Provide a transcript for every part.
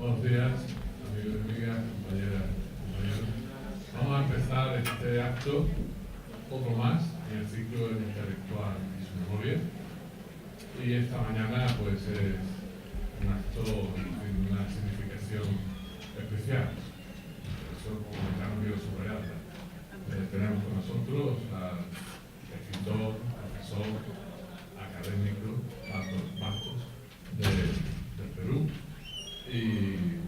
Buenos días, amigos y amigas, compañeras y compañeros. Vamos a empezar este acto, otro más, en el ciclo del intelectual y su memoria. Y esta mañana pues es un acto de una significación especial. Por eso, como ya no quiero subrayarla. Tenemos con nosotros al escritor, profesor, académico, Marcos, del Perú. Y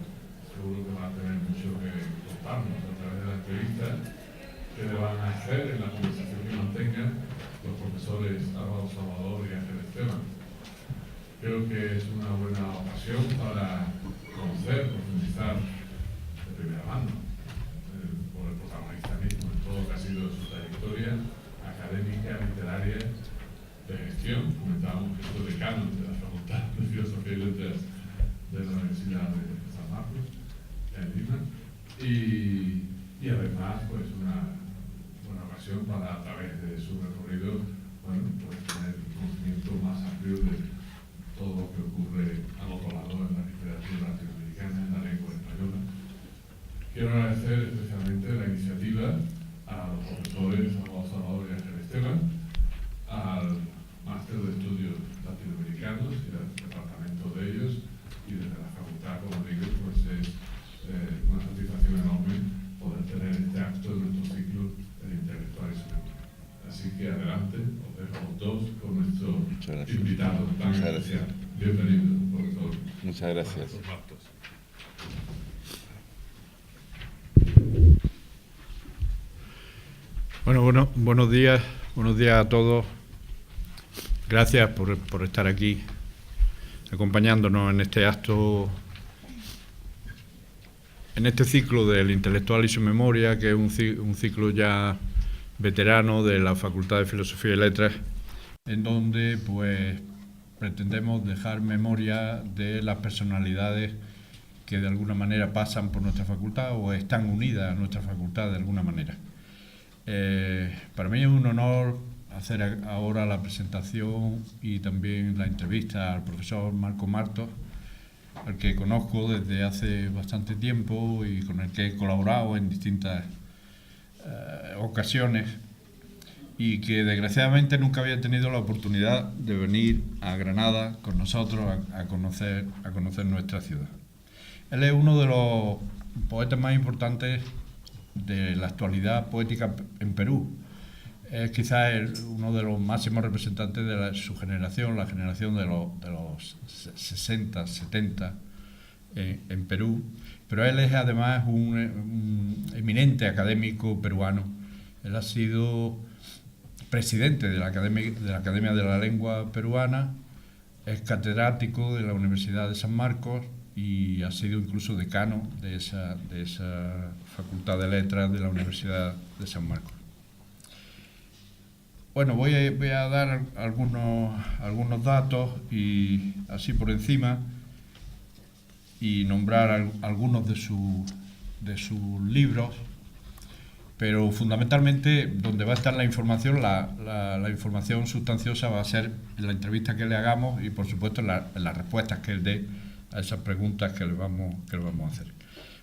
seguro que va a tener mucho que contarnos a través de la entrevista que le van a hacer en la conversación que mantengan los profesores Álvaro Salvador y Ángel Esteban. Creo que es una buena ocasión para conocer, profundizar de primera mano por el protagonista mismo en todo lo que ha sido su trayectoria académica, literaria, de gestión. Comentábamos que es decano de la Facultad de Filosofía y Letras de la Universidad de San Marcos, en Lima, y además pues una buena ocasión para, a través de su recorrido, bueno, pues tener un conocimiento más amplio de todo lo que ocurre al otro lado en la literatura latinoamericana, en la lengua española. Quiero agradecer especialmente la iniciativa a los profesores Álvaro Salvador y Ángel Esteban, al Máster de Estudios Latinoamericanos y al departamento de ellos, y desde la facultad, como digo, pues es una satisfacción enorme poder tener este acto en nuestro ciclo de intelectuales. Así que adelante, os dejo a los dos con nuestro invitado tan especial. Bienvenido, profesor. Muchas gracias. Bueno, buenos días a todos. Gracias por estar aquí acompañándonos en este acto, en este ciclo del intelectual y su memoria, que es un ciclo ya veterano de la Facultad de Filosofía y Letras, en donde pues pretendemos dejar memoria de las personalidades que de alguna manera pasan por nuestra facultad o están unidas a nuestra facultad de alguna manera. Para mí es un honor hacer ahora la presentación y también la entrevista al profesor Marcos Martos, al que conozco desde hace bastante tiempo y con el que he colaborado en distintas ocasiones, y que desgraciadamente nunca había tenido la oportunidad de venir a Granada con nosotros a conocer nuestra ciudad. Él es uno de los poetas más importantes de la actualidad poética en Perú. Es quizás uno de los máximos representantes de su generación, la generación de los 60, 70 en Perú, pero él es además un eminente académico peruano. Él ha sido presidente de la Academia de la Lengua Peruana, es catedrático de la Universidad de San Marcos y ha sido incluso decano de esa Facultad de Letras de la Universidad de San Marcos. Bueno, voy a dar algunos datos y así por encima, y nombrar algunos de sus libros, pero fundamentalmente donde va a estar la información, la información sustanciosa va a ser en la entrevista que le hagamos y por supuesto en las respuestas que él dé a esas preguntas que le vamos a hacer.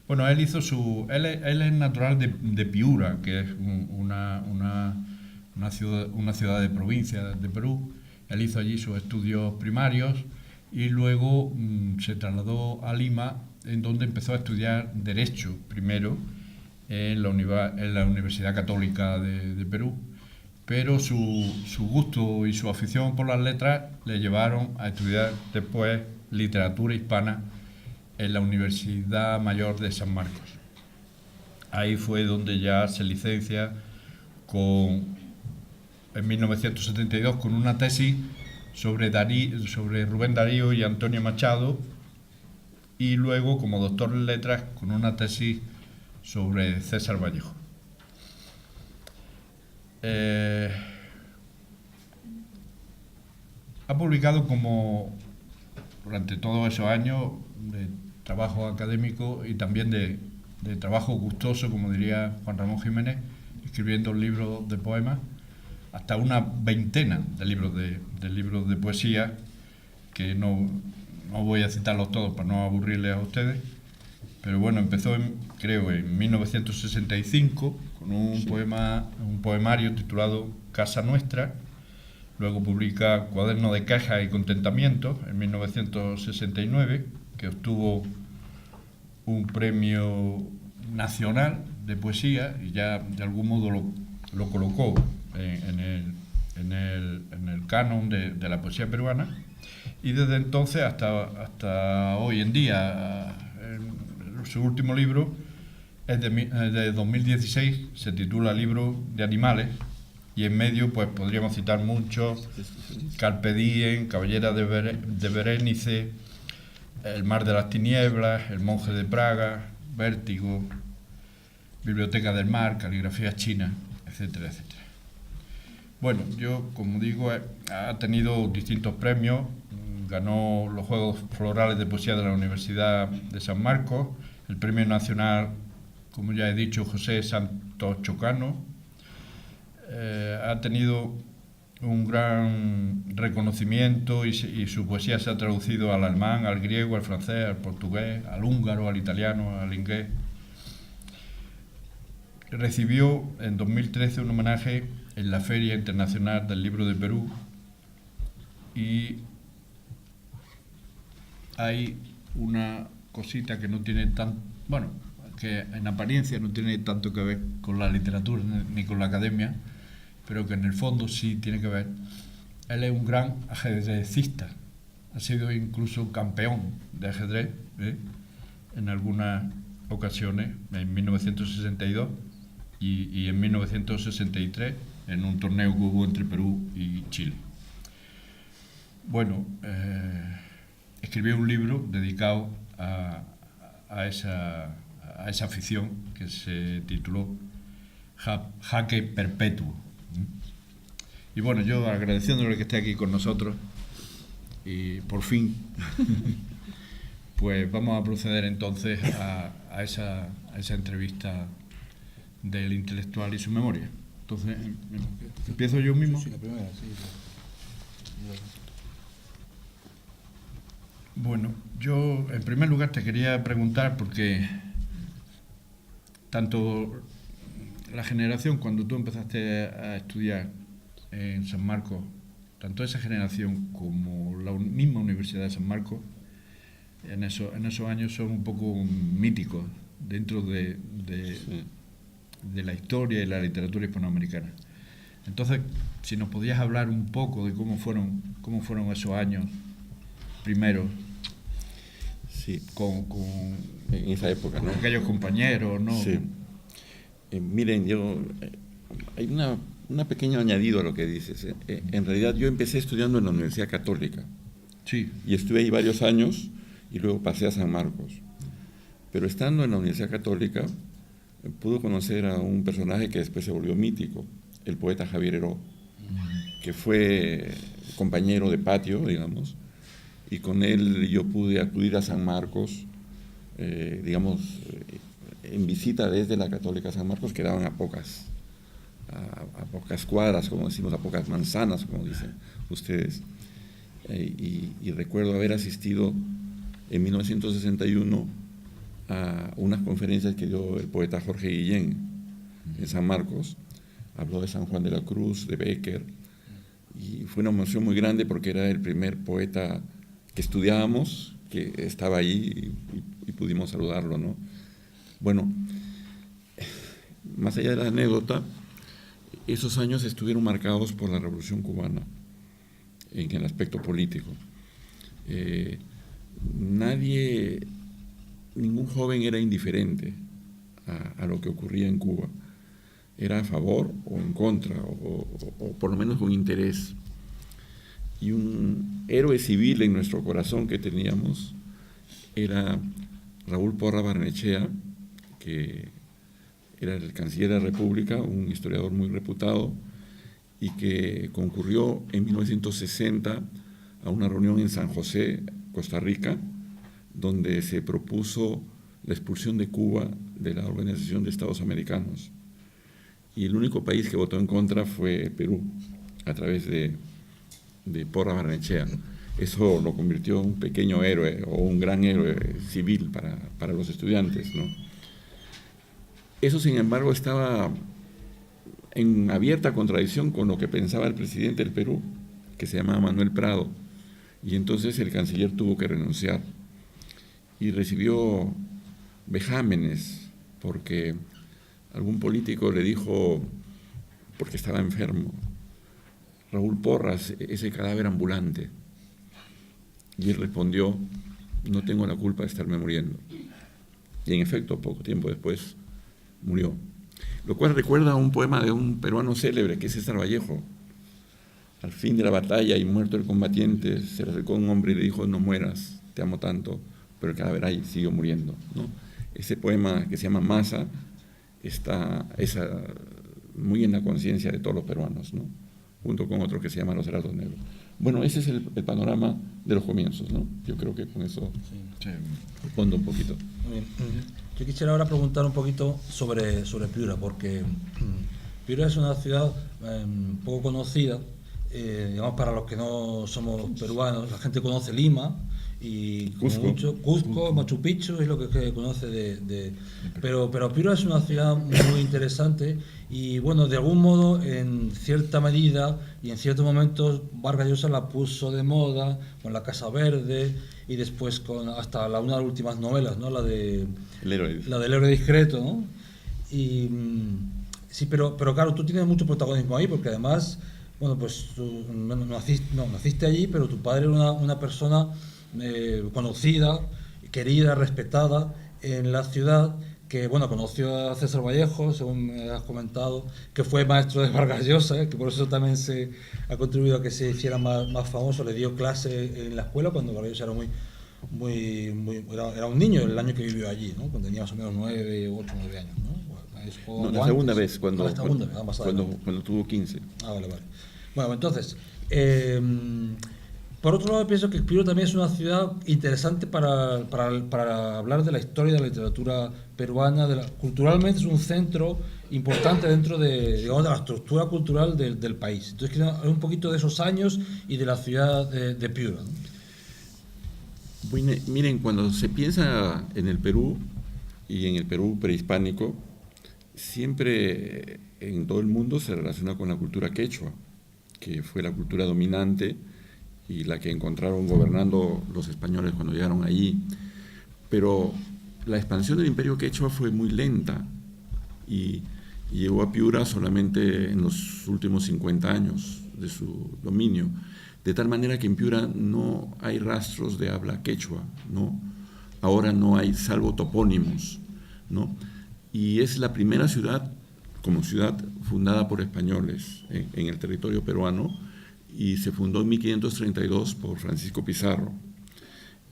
Bueno, él es natural de Piura, que es una ciudad de provincia de Perú. Él hizo allí sus estudios primarios y luego se trasladó a Lima, en donde empezó a estudiar Derecho primero en la Universidad Católica de Perú, pero su gusto y su afición por las letras le llevaron a estudiar después literatura hispana en la Universidad Mayor de San Marcos. Ahí fue donde ya se licencia en 1972 con una tesis sobre Rubén Darío y Antonio Machado, y luego como doctor en letras con una tesis sobre César Vallejo. Ha publicado durante todos esos años de trabajo académico y también de trabajo gustoso, como diría Juan Ramón Jiménez, escribiendo libros de poemas, hasta una veintena de libros de poesía, que no voy a citarlos todos para no aburrirles a ustedes, pero bueno, empezó creo en 1965 con un poemario titulado Casa Nuestra. Luego publica Cuaderno de Quejas y Contentamientos en 1969, que obtuvo un premio nacional de poesía y ya de algún modo lo colocó en el canon de la poesía peruana. Y desde entonces hasta hoy en día, su último libro es de 2016, se titula Libro de Animales, y en medio pues podríamos citar muchos: Carpe Diem, Caballera de Berenice, El Mar de las Tinieblas, El Monje de Praga, Vértigo, Biblioteca del Mar, Caligrafía China, etcétera, etcétera. Bueno, yo, como digo, ha tenido distintos premios. Ganó los Juegos Florales de Poesía de la Universidad de San Marcos, el Premio Nacional, como ya he dicho, José Santos Chocano. Ha tenido un gran reconocimiento y su poesía se ha traducido al alemán, al griego, al francés, al portugués, al húngaro, al italiano, al inglés. Recibió en 2013 un homenaje en la Feria Internacional del Libro de Perú, y hay una cosita que no tiene que en apariencia no tiene tanto que ver con la literatura ni con la academia, pero que en el fondo sí tiene que ver. Él es un gran ajedrecista, ha sido incluso campeón de ajedrez en algunas ocasiones, en 1962 y en 1963, en un torneo que hubo entre Perú y Chile. Bueno, escribió un libro dedicado a esa afición, que se tituló Jaque Perpetuo. Y bueno, yo agradeciéndole que esté aquí con nosotros, y por fin, pues vamos a proceder entonces a esa entrevista del intelectual y su memoria. Entonces, ¿empiezo yo mismo? Sí, la primera, sí. Bueno, yo en primer lugar te quería preguntar, porque tanto la generación, cuando tú empezaste a estudiar en San Marcos, tanto esa generación como la misma Universidad de San Marcos, en esos años son un poco míticos dentro de la historia y la literatura hispanoamericana. Entonces, si nos podías hablar un poco de cómo fueron esos años primeros, Sí, con en esa época, ¿no? aquellos compañeros, ¿no? Sí. Miren, hay una pequeña añadido a lo que dices. En realidad yo empecé estudiando en la Universidad Católica Sí. y estuve ahí varios años y luego pasé a San Marcos. Pero estando en la Universidad Católica pude conocer a un personaje que después se volvió mítico, el poeta Javier Heró, que fue compañero de patio, digamos, y con él yo pude acudir a San Marcos, en visita desde la Católica San Marcos, que daban a pocas cuadras, como decimos, a pocas manzanas, como dicen ustedes. Y recuerdo haber asistido en 1961 a unas conferencias que dio el poeta Jorge Guillén en San Marcos. Habló de San Juan de la Cruz, de Bécquer, y fue una emoción muy grande porque era el primer poeta que estudiábamos, que estaba ahí y pudimos saludarlo, ¿no? Bueno, más allá de la anécdota, esos años estuvieron marcados por la Revolución Cubana en el aspecto político. Ningún joven era indiferente a lo que ocurría en Cuba. Era a favor o en contra, o por lo menos con interés. Y un héroe civil en nuestro corazón que teníamos era Raúl Porra Barnechea, que era el canciller de la República, un historiador muy reputado, y que concurrió en 1960 a una reunión en San José, Costa Rica, donde se propuso la expulsión de Cuba de la Organización de Estados Americanos. Y el único país que votó en contra fue Perú, a través de Porra Barnechea. Eso lo convirtió en un pequeño héroe o un gran héroe civil para los estudiantes, ¿no? Eso, sin embargo, estaba en abierta contradicción con lo que pensaba el presidente del Perú, que se llamaba Manuel Prado, y entonces el canciller tuvo que renunciar y recibió vejámenes porque algún político le dijo, porque estaba enfermo: Raúl Porras, ese cadáver ambulante. Y él respondió: no tengo la culpa de estarme muriendo. Y en efecto, poco tiempo después murió. Lo cual recuerda a un poema de un peruano célebre, que es César Vallejo. Al fin de la batalla y muerto el combatiente, se le acercó un hombre y le dijo: no mueras, te amo tanto, pero el cadáver ahí siguió muriendo, ¿no? Ese poema, que se llama Masa, está muy en la conciencia de todos los peruanos, ¿no? Junto con otro que se llama Los Heraldos Negros. Bueno, ese es el panorama de los comienzos, ¿no? Yo creo que con eso respondo un poquito. Muy bien. Yo quisiera ahora preguntar un poquito sobre Piura, porque Piura es una ciudad poco conocida, digamos, para los que no somos peruanos. La gente conoce Lima y Cusco, Machu Picchu es lo que conoce pero Piura es una ciudad muy interesante y, bueno, de algún modo, en cierta medida y en ciertos momentos, Vargas Llosa la puso de moda con La Casa Verde y después con hasta una de las últimas novelas, ¿no? La del héroe discreto, ¿no? Y sí, pero claro, tú tienes mucho protagonismo ahí, porque además, bueno, pues tú naciste allí, pero tu padre era una persona conocida, querida, respetada en la ciudad, que, bueno, conoció a César Vallejo, según me has comentado, que fue maestro de Vargas Llosa, que por eso también se ha contribuido a que se hiciera más famoso. Le dio clase en la escuela cuando Vargas Llosa era un niño, el año que vivió allí, ¿no? Cuando tenía más o menos 8 o 9 años, ¿no? No, la segunda vez, cuando tuvo 15. Vale. Bueno, entonces, por otro lado, pienso que Piura también es una ciudad interesante para hablar de la historia de la literatura peruana. Culturalmente es un centro importante dentro de la estructura cultural del país. Entonces, quiero hablar un poquito de esos años y de la ciudad de Piura, ¿no? Bueno, miren, cuando se piensa en el Perú y en el Perú prehispánico, siempre en todo el mundo se relaciona con la cultura quechua, que fue la cultura dominante y la que encontraron gobernando los españoles cuando llegaron allí. Pero la expansión del imperio quechua fue muy lenta y llegó a Piura solamente en los últimos 50 años de su dominio, de tal manera que en Piura no hay rastros de habla quechua, ¿no? Ahora no hay, salvo topónimos, ¿no? Y es la primera ciudad, como ciudad, fundada por españoles en el territorio peruano, y se fundó en 1532 por Francisco Pizarro.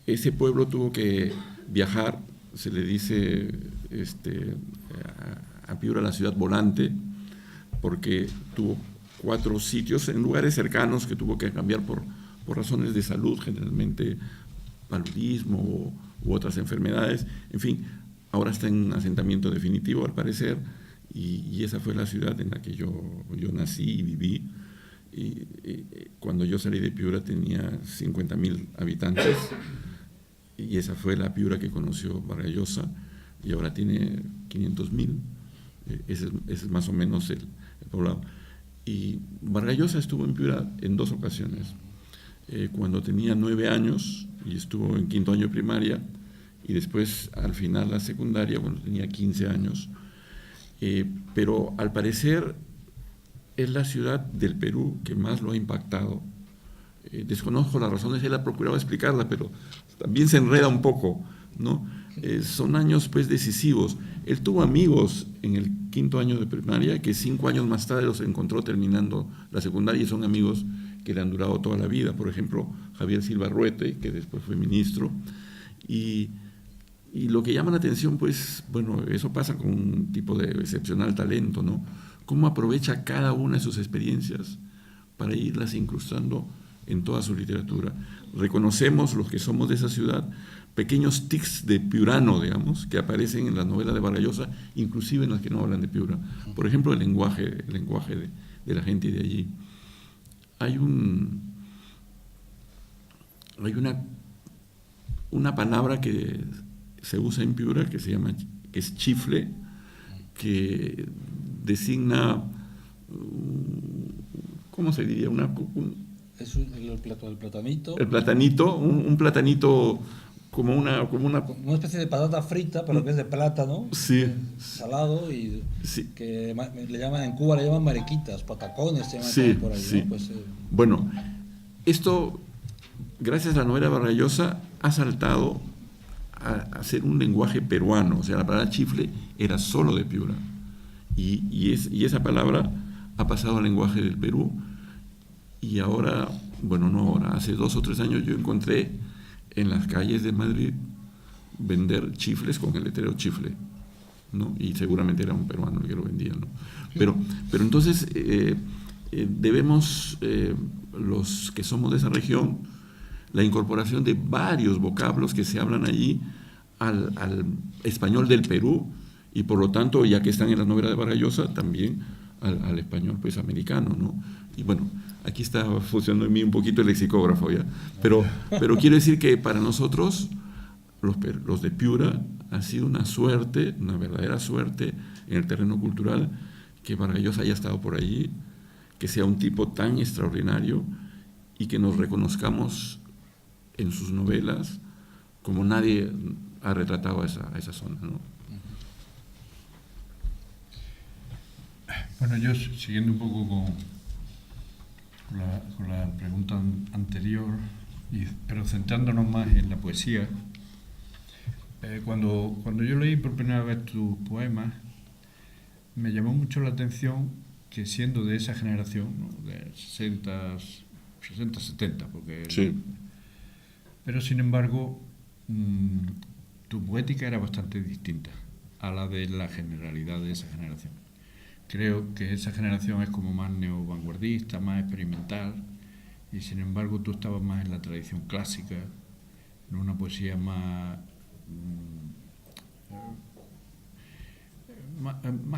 Ese pueblo tuvo que viajar, se le dice a Piura la ciudad volante, porque tuvo 4 sitios en lugares cercanos que tuvo que cambiar por razones de salud, generalmente paludismo u otras enfermedades. En fin, ahora está en asentamiento definitivo, al parecer, y esa fue la ciudad en la que yo nací y viví. Y cuando yo salí de Piura tenía 50.000 habitantes, y esa fue la Piura que conoció Vargas Llosa, y ahora tiene 500.000. Ese es más o menos el poblado. Y Vargas Llosa estuvo en Piura en 2 ocasiones. Cuando tenía 9 años y estuvo en 5º año de primaria, y después al final la secundaria cuando tenía 15 años. Pero al parecer es la ciudad del Perú que más lo ha impactado. Desconozco las razones, él ha procurado explicarla, pero también se enreda un poco, ¿no? Son años, pues, decisivos. Él tuvo amigos en el 5º año de primaria que 5 años más tarde los encontró terminando la secundaria, y son amigos que le han durado toda la vida. Por ejemplo, Javier Silva Ruete, que después fue ministro. Y lo que llama la atención, pues, bueno, eso pasa con un tipo de excepcional talento, ¿no? Cómo aprovecha cada una de sus experiencias para irlas incrustando en toda su literatura. Reconocemos, los que somos de esa ciudad, pequeños tics de piurano, digamos, que aparecen en la novela de Vargas Llosa, inclusive en las que no hablan de Piura. Por ejemplo, el lenguaje de la gente de allí. Hay hay una palabra que se usa en Piura que que es chifle, que designa, ¿cómo se diría? Es el platanito. El platanito, un platanito como una... Una especie de patata frita, pero que es de plátano, Sí. salado, y Sí. que en Cuba le llaman mariquitas, patacones, se llaman Sí, también por ahí, sí. ¿no? Pues, Bueno, esto, gracias a la novela Vargallosa, ha saltado a ser un lenguaje peruano. O sea, la palabra chifle era solo de Piura. Y esa palabra ha pasado al lenguaje del Perú. Y ahora, bueno, no ahora, hace 2 o 3 años yo encontré en las calles de Madrid vender chifles con el letrero chifle, ¿no? Y seguramente era un peruano el que lo vendía, ¿no? Pero entonces debemos, los que somos de esa región, la incorporación de varios vocablos que se hablan allí al español del Perú, y por lo tanto, ya que están en la novela de Vargallosa, también al español pues americano, ¿no? Y bueno, aquí está funcionando en mí un poquito el lexicógrafo ya, pero quiero decir que para nosotros, los de Piura, ha sido una suerte, una verdadera suerte en el terreno cultural, que Vargallosa haya estado por allí, que sea un tipo tan extraordinario y que nos reconozcamos en sus novelas como nadie ha retratado a esa zona, ¿no? Bueno, yo siguiendo un poco con la pregunta anterior, pero centrándonos más en la poesía, cuando yo leí por primera vez tus poemas, me llamó mucho la atención que, siendo de esa generación, ¿no?, de 60, 70, porque... Sí. Pero sin embargo, tu poética era bastante distinta a la de la generalidad de esa generación. Creo que esa generación es como más neovanguardista, más experimental, y sin embargo tú estabas más en la tradición clásica, en una poesía más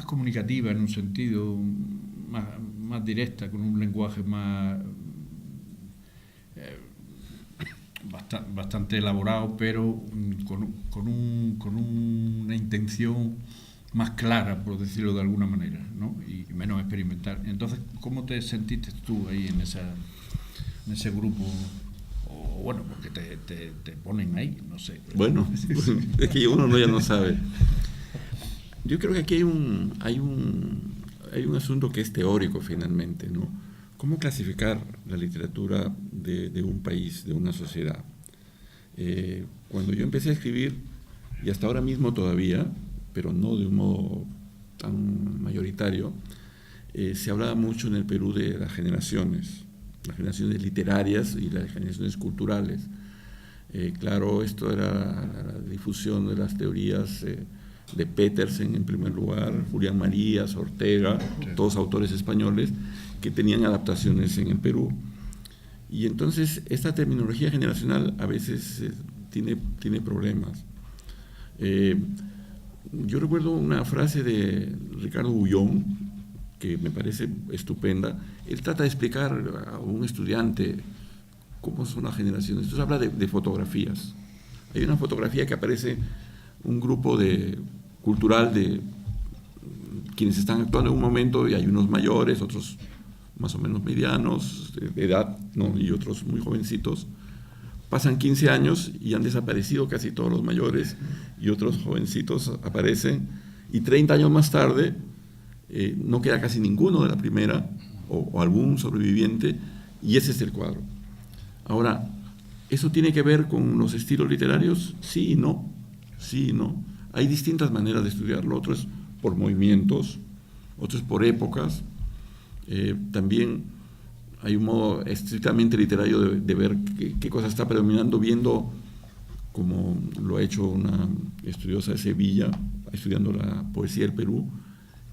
comunicativa en un sentido, más directa, con un lenguaje más bastante elaborado, pero con una intención más clara, por decirlo de alguna manera, ¿no? Y menos experimental. Entonces, ¿cómo te sentiste tú ahí en ese grupo? O bueno, porque te ponen ahí, no sé. Bueno, es que uno ya no sabe. Yo creo que aquí hay un asunto que es teórico finalmente, ¿no? ¿Cómo clasificar la literatura de un país, de una sociedad? Cuando yo empecé a escribir, y hasta ahora mismo todavía, pero no de un modo tan mayoritario, se hablaba mucho en el Perú de las generaciones literarias y las generaciones culturales. Claro, esto era la difusión de las teorías de Petersen en primer lugar, Julián Marías, Ortega, todos autores españoles que tenían adaptaciones en el Perú. Y entonces esta terminología generacional a veces tiene problemas. Yo recuerdo una frase de Ricardo Bullón que me parece estupenda. Él trata de explicar a un estudiante cómo son las generaciones. Entonces habla de fotografías. Hay una fotografía que aparece un grupo cultural de quienes están actuando en un momento, y hay unos mayores, otros más o menos medianos de edad, ¿no?, y otros muy jovencitos. Pasan 15 años y han desaparecido casi todos los mayores, y otros jovencitos aparecen, y 30 años más tarde no queda casi ninguno de la primera, o algún sobreviviente, y ese es el cuadro. Ahora, ¿eso tiene que ver con los estilos literarios? Sí y no. Sí y no. Hay distintas maneras de estudiarlo. Otro es por movimientos, otro es por épocas. También hay un modo estrictamente literario de ver qué cosa está predominando, viendo, como lo ha hecho una estudiosa de Sevilla, estudiando la poesía del Perú,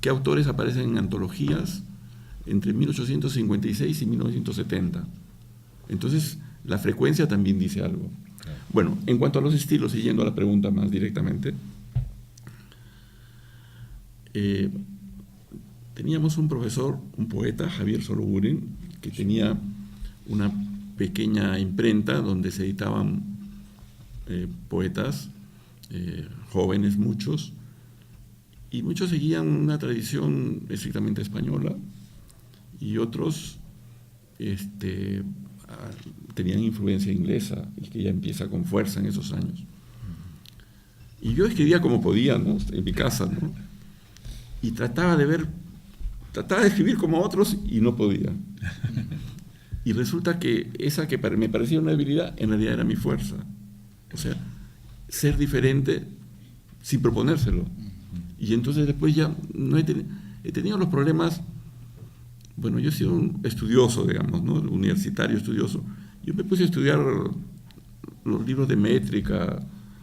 qué autores aparecen en antologías entre 1856 y 1970. Entonces, la frecuencia también dice algo. Bueno, en cuanto a los estilos, siguiendo a la pregunta más directamente, teníamos un profesor, un poeta, Javier Soloburen, que tenía una pequeña imprenta donde se editaban poetas, jóvenes muchos, y muchos seguían una tradición estrictamente española, y otros tenían influencia inglesa, y que ya empieza con fuerza en esos años. Y yo escribía como podía, ¿no?, en mi casa, ¿no?, y trataba de escribir como otros y no podía. Y resulta que esa que me parecía una debilidad, en realidad era mi fuerza. O sea, ser diferente sin proponérselo. Y entonces después ya no he tenido los problemas. Bueno, yo he sido un estudioso, digamos, ¿no?, universitario estudioso. Yo me puse a estudiar los libros de métrica,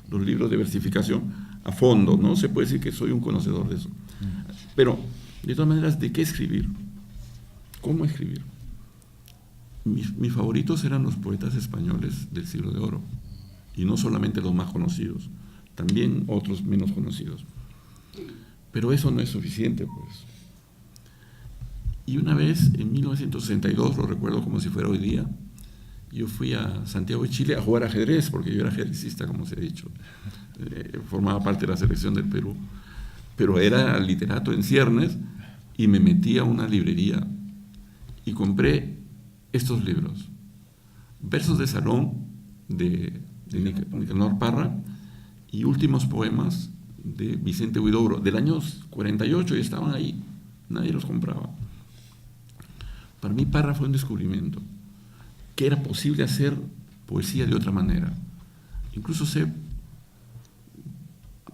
los libros de versificación a fondo, ¿no? Se puede decir que soy un conocedor de eso. Pero, de todas maneras, ¿de qué escribir? ¿Cómo escribir? Mis favoritos eran los poetas españoles del Siglo de Oro, y no solamente los más conocidos, también otros menos conocidos. Pero eso no es suficiente, pues. Y una vez, en 1962, lo recuerdo como si fuera hoy día, yo fui a Santiago de Chile a jugar ajedrez, porque yo era ajedrecista, como se ha dicho. Formaba parte de la selección del Perú. Pero era literato en ciernes, y me metí a una librería y compré estos libros: Versos de Salón, de Nicanor Parra, y Últimos Poemas, de Vicente Huidobro, del año 48, y estaban ahí, nadie los compraba. Para mí Parra fue un descubrimiento, que era posible hacer poesía de otra manera. Incluso sé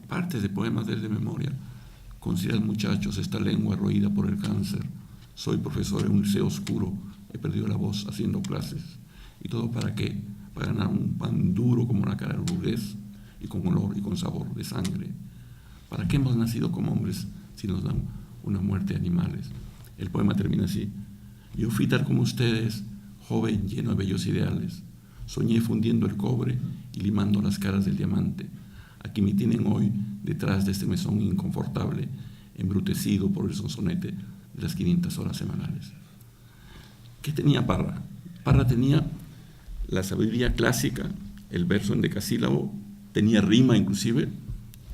partes de poemas de él de memoria. Considerad, muchachos, esta lengua roída por el cáncer. Soy profesor en un liceo oscuro, he perdido la voz haciendo clases. ¿Y todo para qué? Para ganar un pan duro como la cara de burgués, y con olor y con sabor de sangre. ¿Para qué hemos nacido como hombres si nos dan una muerte de animales? El poema termina así: yo fui tal como ustedes, joven, lleno de bellos ideales. Soñé fundiendo el cobre y limando las caras del diamante. Aquí me tienen hoy detrás de este mesón inconfortable, embrutecido por el sonsonete de las 500 horas semanales. ¿Qué tenía Parra? Parra tenía la sabiduría clásica, el verso en decasílabo, tenía rima inclusive,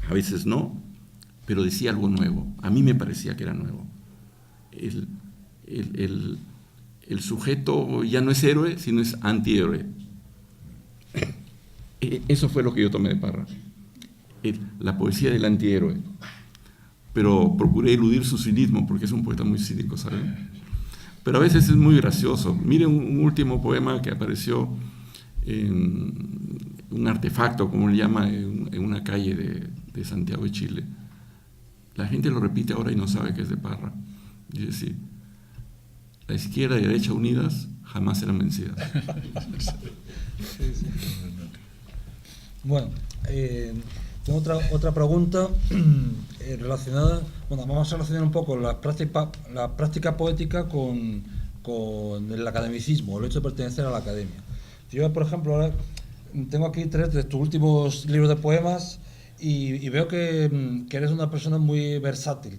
a veces no, pero decía algo nuevo. A mí me parecía que era nuevo. El sujeto ya no es héroe, sino es antihéroe. Eso fue lo que yo tomé de Parra, la poesía del antihéroe. Pero procuré eludir su cinismo, porque es un poeta muy cínico, ¿saben? Pero a veces es muy gracioso. Miren un último poema que apareció en un artefacto, como le llama, en una calle de Santiago de Chile. La gente lo repite ahora y no sabe que es de Parra. Dice así: la izquierda y la derecha unidas jamás serán vencidas. Bueno, tengo otra pregunta relacionada. Bueno, vamos a relacionar un poco la práctica poética con el academicismo, el hecho de pertenecer a la academia. Yo, por ejemplo, ahora tengo aquí 3 de tus últimos libros de poemas y veo que eres una persona muy versátil,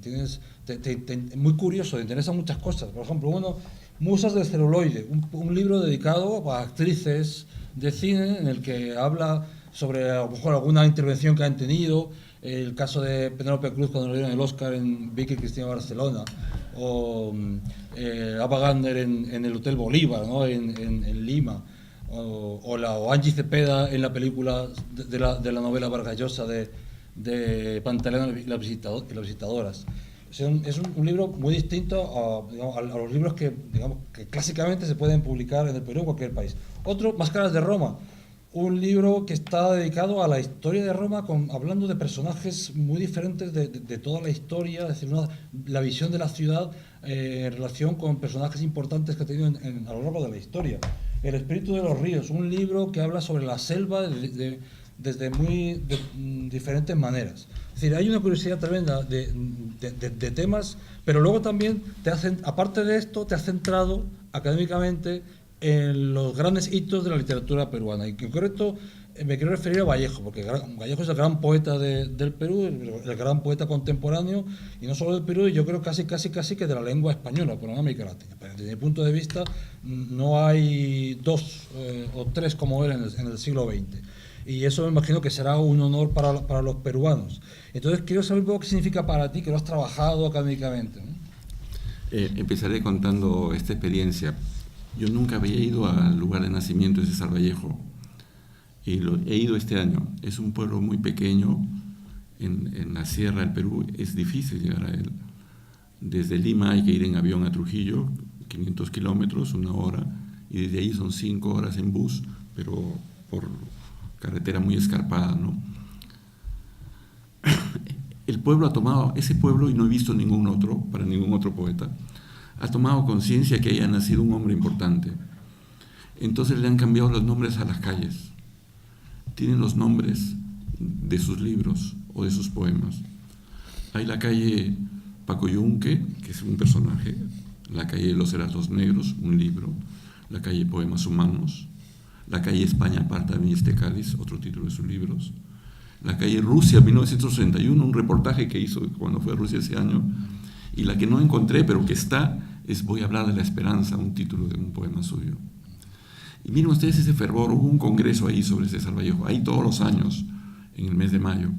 muy curioso, te interesan muchas cosas. Por ejemplo, uno, Musas del celuloide, un libro dedicado a actrices de cine en el que habla sobre a lo mejor alguna intervención que han tenido, el caso de Penélope Cruz cuando le dieron el Oscar en Vicky y Cristina Barcelona, o Ava Gardner en el Hotel Bolívar, ¿no?, en Lima, o Angie Cepeda en la película de la novela Vargas Llosa de Pantaleón y las visitadoras. Es un libro muy distinto a los libros que clásicamente se pueden publicar en el Perú o en cualquier país. Otro, Máscaras de Roma, un libro que está dedicado a la historia de Roma, hablando de personajes muy diferentes de toda la historia, es decir, la visión de la ciudad en relación con personajes importantes que ha tenido a lo largo de la historia. El espíritu de los ríos, un libro que habla sobre la selva desde muy diferentes maneras. Es decir, hay una curiosidad tremenda de temas, pero luego también aparte de esto, te has centrado académicamente en los grandes hitos de la literatura peruana. Y en concreto, me quiero referir a Vallejo, porque Vallejo es el gran poeta del Perú, el gran poeta contemporáneo, y no solo del Perú, yo creo casi que de la lengua española, por América Latina. Desde mi punto de vista, no hay dos o tres como él en el siglo XX. Y eso me imagino que será un honor para los peruanos. Entonces, quiero saber un poco qué significa para ti, que lo has trabajado académicamente, ¿no? Empezaré contando esta experiencia. Yo nunca había ido al lugar de nacimiento de César Vallejo, y he ido este año. Es un pueblo muy pequeño en la sierra del Perú, es difícil llegar a él. Desde Lima hay que ir en avión a Trujillo, 500 kilómetros, 1 hora, y desde ahí son 5 horas en bus, pero por carretera muy escarpada, ¿no? El pueblo ha tomado, ese pueblo, y no he visto ningún otro, para ningún otro poeta, ha tomado conciencia que haya nacido un hombre importante. Entonces le han cambiado los nombres a las calles. Tienen los nombres de sus libros o de sus poemas. Hay la calle Paco Yunque, que es un personaje, la calle Los Heraldos Negros, un libro, la calle Poemas Humanos, la calle España aparta de mí este cáliz, otro título de sus libros, la calle Rusia 1961, un reportaje que hizo cuando fue a Rusia ese año, y la que no encontré pero que está es Voy a hablar de la esperanza, un título de un poema suyo. Y miren ustedes ese fervor. Hubo un congreso ahí sobre César Vallejo, ahí todos los años, en el mes de mayo.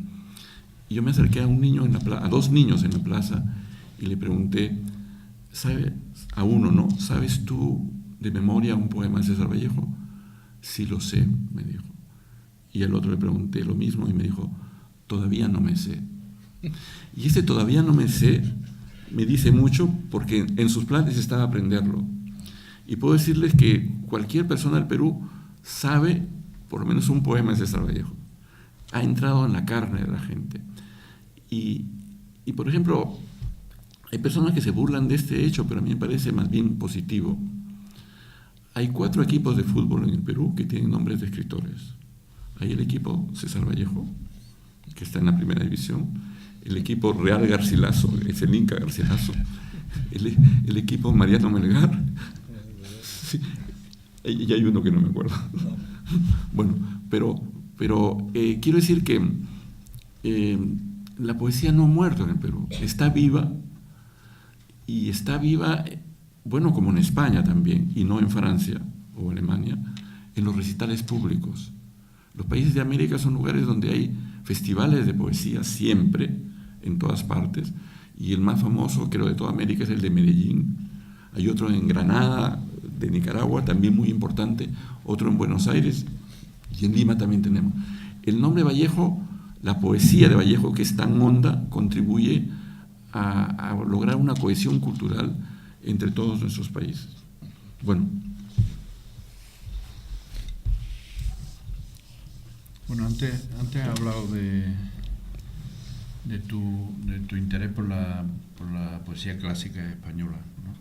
Y yo me acerqué a un niño a 2 niños en la plaza y le pregunté, ¿sabe? A uno, ¿no? ¿Sabes tú de memoria un poema de César Vallejo? Sí lo sé, me dijo. Y al otro le pregunté lo mismo y me dijo, todavía no me sé. Y ese todavía no me sé me dice mucho porque en sus planes estaba aprenderlo. Y puedo decirles que cualquier persona del Perú sabe por lo menos un poema de César Vallejo. Ha entrado en la carne de la gente. Y por ejemplo, hay personas que se burlan de este hecho, pero a mí me parece más bien positivo. Hay 4 equipos de fútbol en el Perú que tienen nombres de escritores. Hay el equipo César Vallejo, que está en la primera división, el equipo Real Garcilaso, es el Inca Garcilaso, el equipo Mariano Melgar, sí, y hay uno que no me acuerdo. Bueno, pero quiero decir que la poesía no ha muerto en el Perú, está viva, y está viva, bueno, como en España también, y no en Francia o Alemania, en los recitales públicos. Los países de América son lugares donde hay festivales de poesía siempre, en todas partes, y el más famoso, creo, de toda América es el de Medellín. Hay otro en Granada, de Nicaragua, también muy importante, otro en Buenos Aires, y en Lima también tenemos. El nombre Vallejo, la poesía de Vallejo, que es tan honda, contribuye a lograr una cohesión cultural entre todos nuestros países. Bueno, antes has hablado de tu interés por la poesía clásica española, ¿no?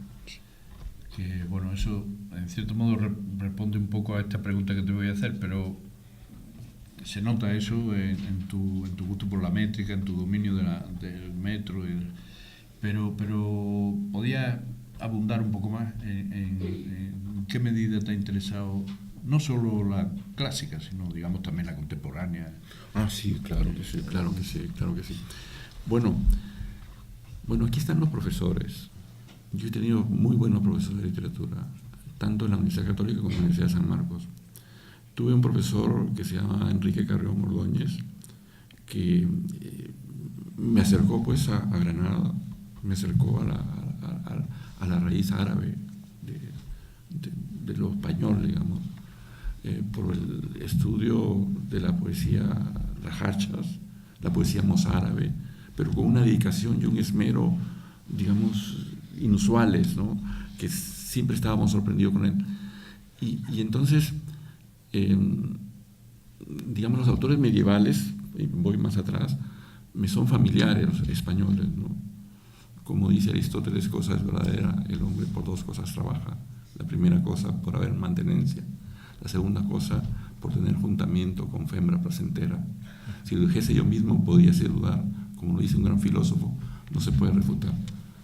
Que, bueno, eso en cierto modo responde un poco a esta pregunta que te voy a hacer, pero se nota eso en tu gusto por la métrica, en tu dominio del metro, pero ¿podías abundar un poco más en qué medida te ha interesado no solo la clásica, sino, digamos, también la contemporánea? Ah, sí, claro que sí. Bueno, aquí están los profesores. Yo he tenido muy buenos profesores de literatura, tanto en la Universidad Católica como en la Universidad de San Marcos. Tuve un profesor que se llama Enrique Carrión Ordóñez, que me acercó pues a Granada, me acercó a la raíz árabe de lo español, digamos, por el estudio de la poesía rajachas, la poesía mozárabe, pero con una dedicación y un esmero, digamos, inusuales, ¿no? Que siempre estábamos sorprendidos con él. Y entonces, digamos, los autores medievales, y voy más atrás, me son familiares, los españoles, ¿no? Como dice Aristóteles, cosa es verdadera, el hombre por 2 cosas trabaja. La primera cosa, por haber mantenencia. La segunda cosa, por tener juntamiento con fembra placentera. Si lo dijese yo mismo, podía ser dudar. Como lo dice un gran filósofo, no se puede refutar.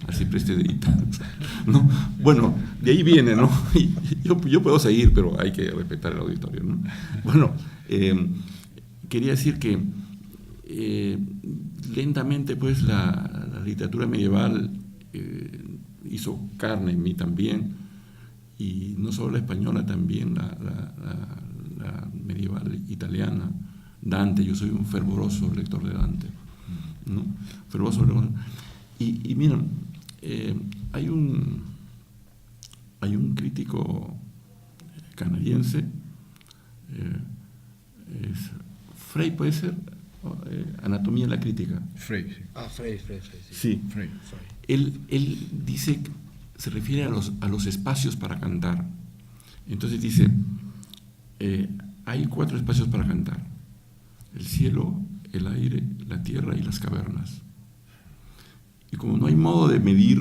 Así preste dedita, ¿no? Bueno, de ahí viene, ¿no? Y yo puedo seguir, pero hay que respetar el auditorio, ¿no? Bueno, Quería decir que lentamente pues la literatura medieval hizo carne en mí también, y no solo la española, también la medieval italiana. Dante, yo soy un fervoroso lector de Dante, ¿no? Fervoroso lector. Y miren, hay un crítico canadiense, Frey, puede ser, Anatomía de la Crítica. Frey, sí. Frey, sí. Sí. Frey. Él dice, se refiere a los espacios para cantar. Entonces dice, hay 4 espacios para cantar: el cielo, el aire, la tierra y las cavernas. Y como no hay modo de medir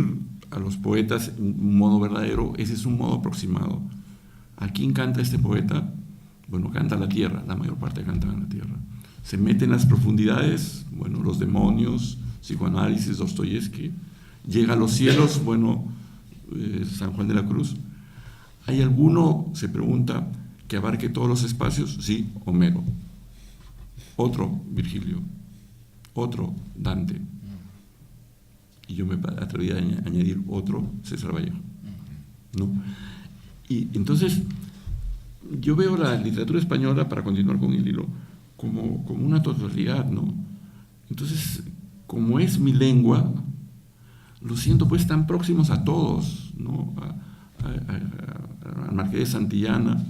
a los poetas un modo verdadero, ese es un modo aproximado. ¿A quién canta este poeta? Bueno, canta la tierra, la mayor parte canta en la tierra. Se mete en las profundidades, bueno, los demonios, psicoanálisis, Dostoyevsky. Llega a los cielos, bueno, San Juan de la Cruz. ¿Hay alguno, se pregunta, que abarque todos los espacios? Sí, Homero. Otro, Virgilio. Otro, Dante. Y yo me atreví a añadir otro, César Vallejo, ¿no? Y entonces yo veo la literatura española, para continuar con el hilo, como una totalidad, ¿no? Entonces, como es mi lengua, lo siento pues tan próximos a todos, ¿no? A Marqués de Santillana,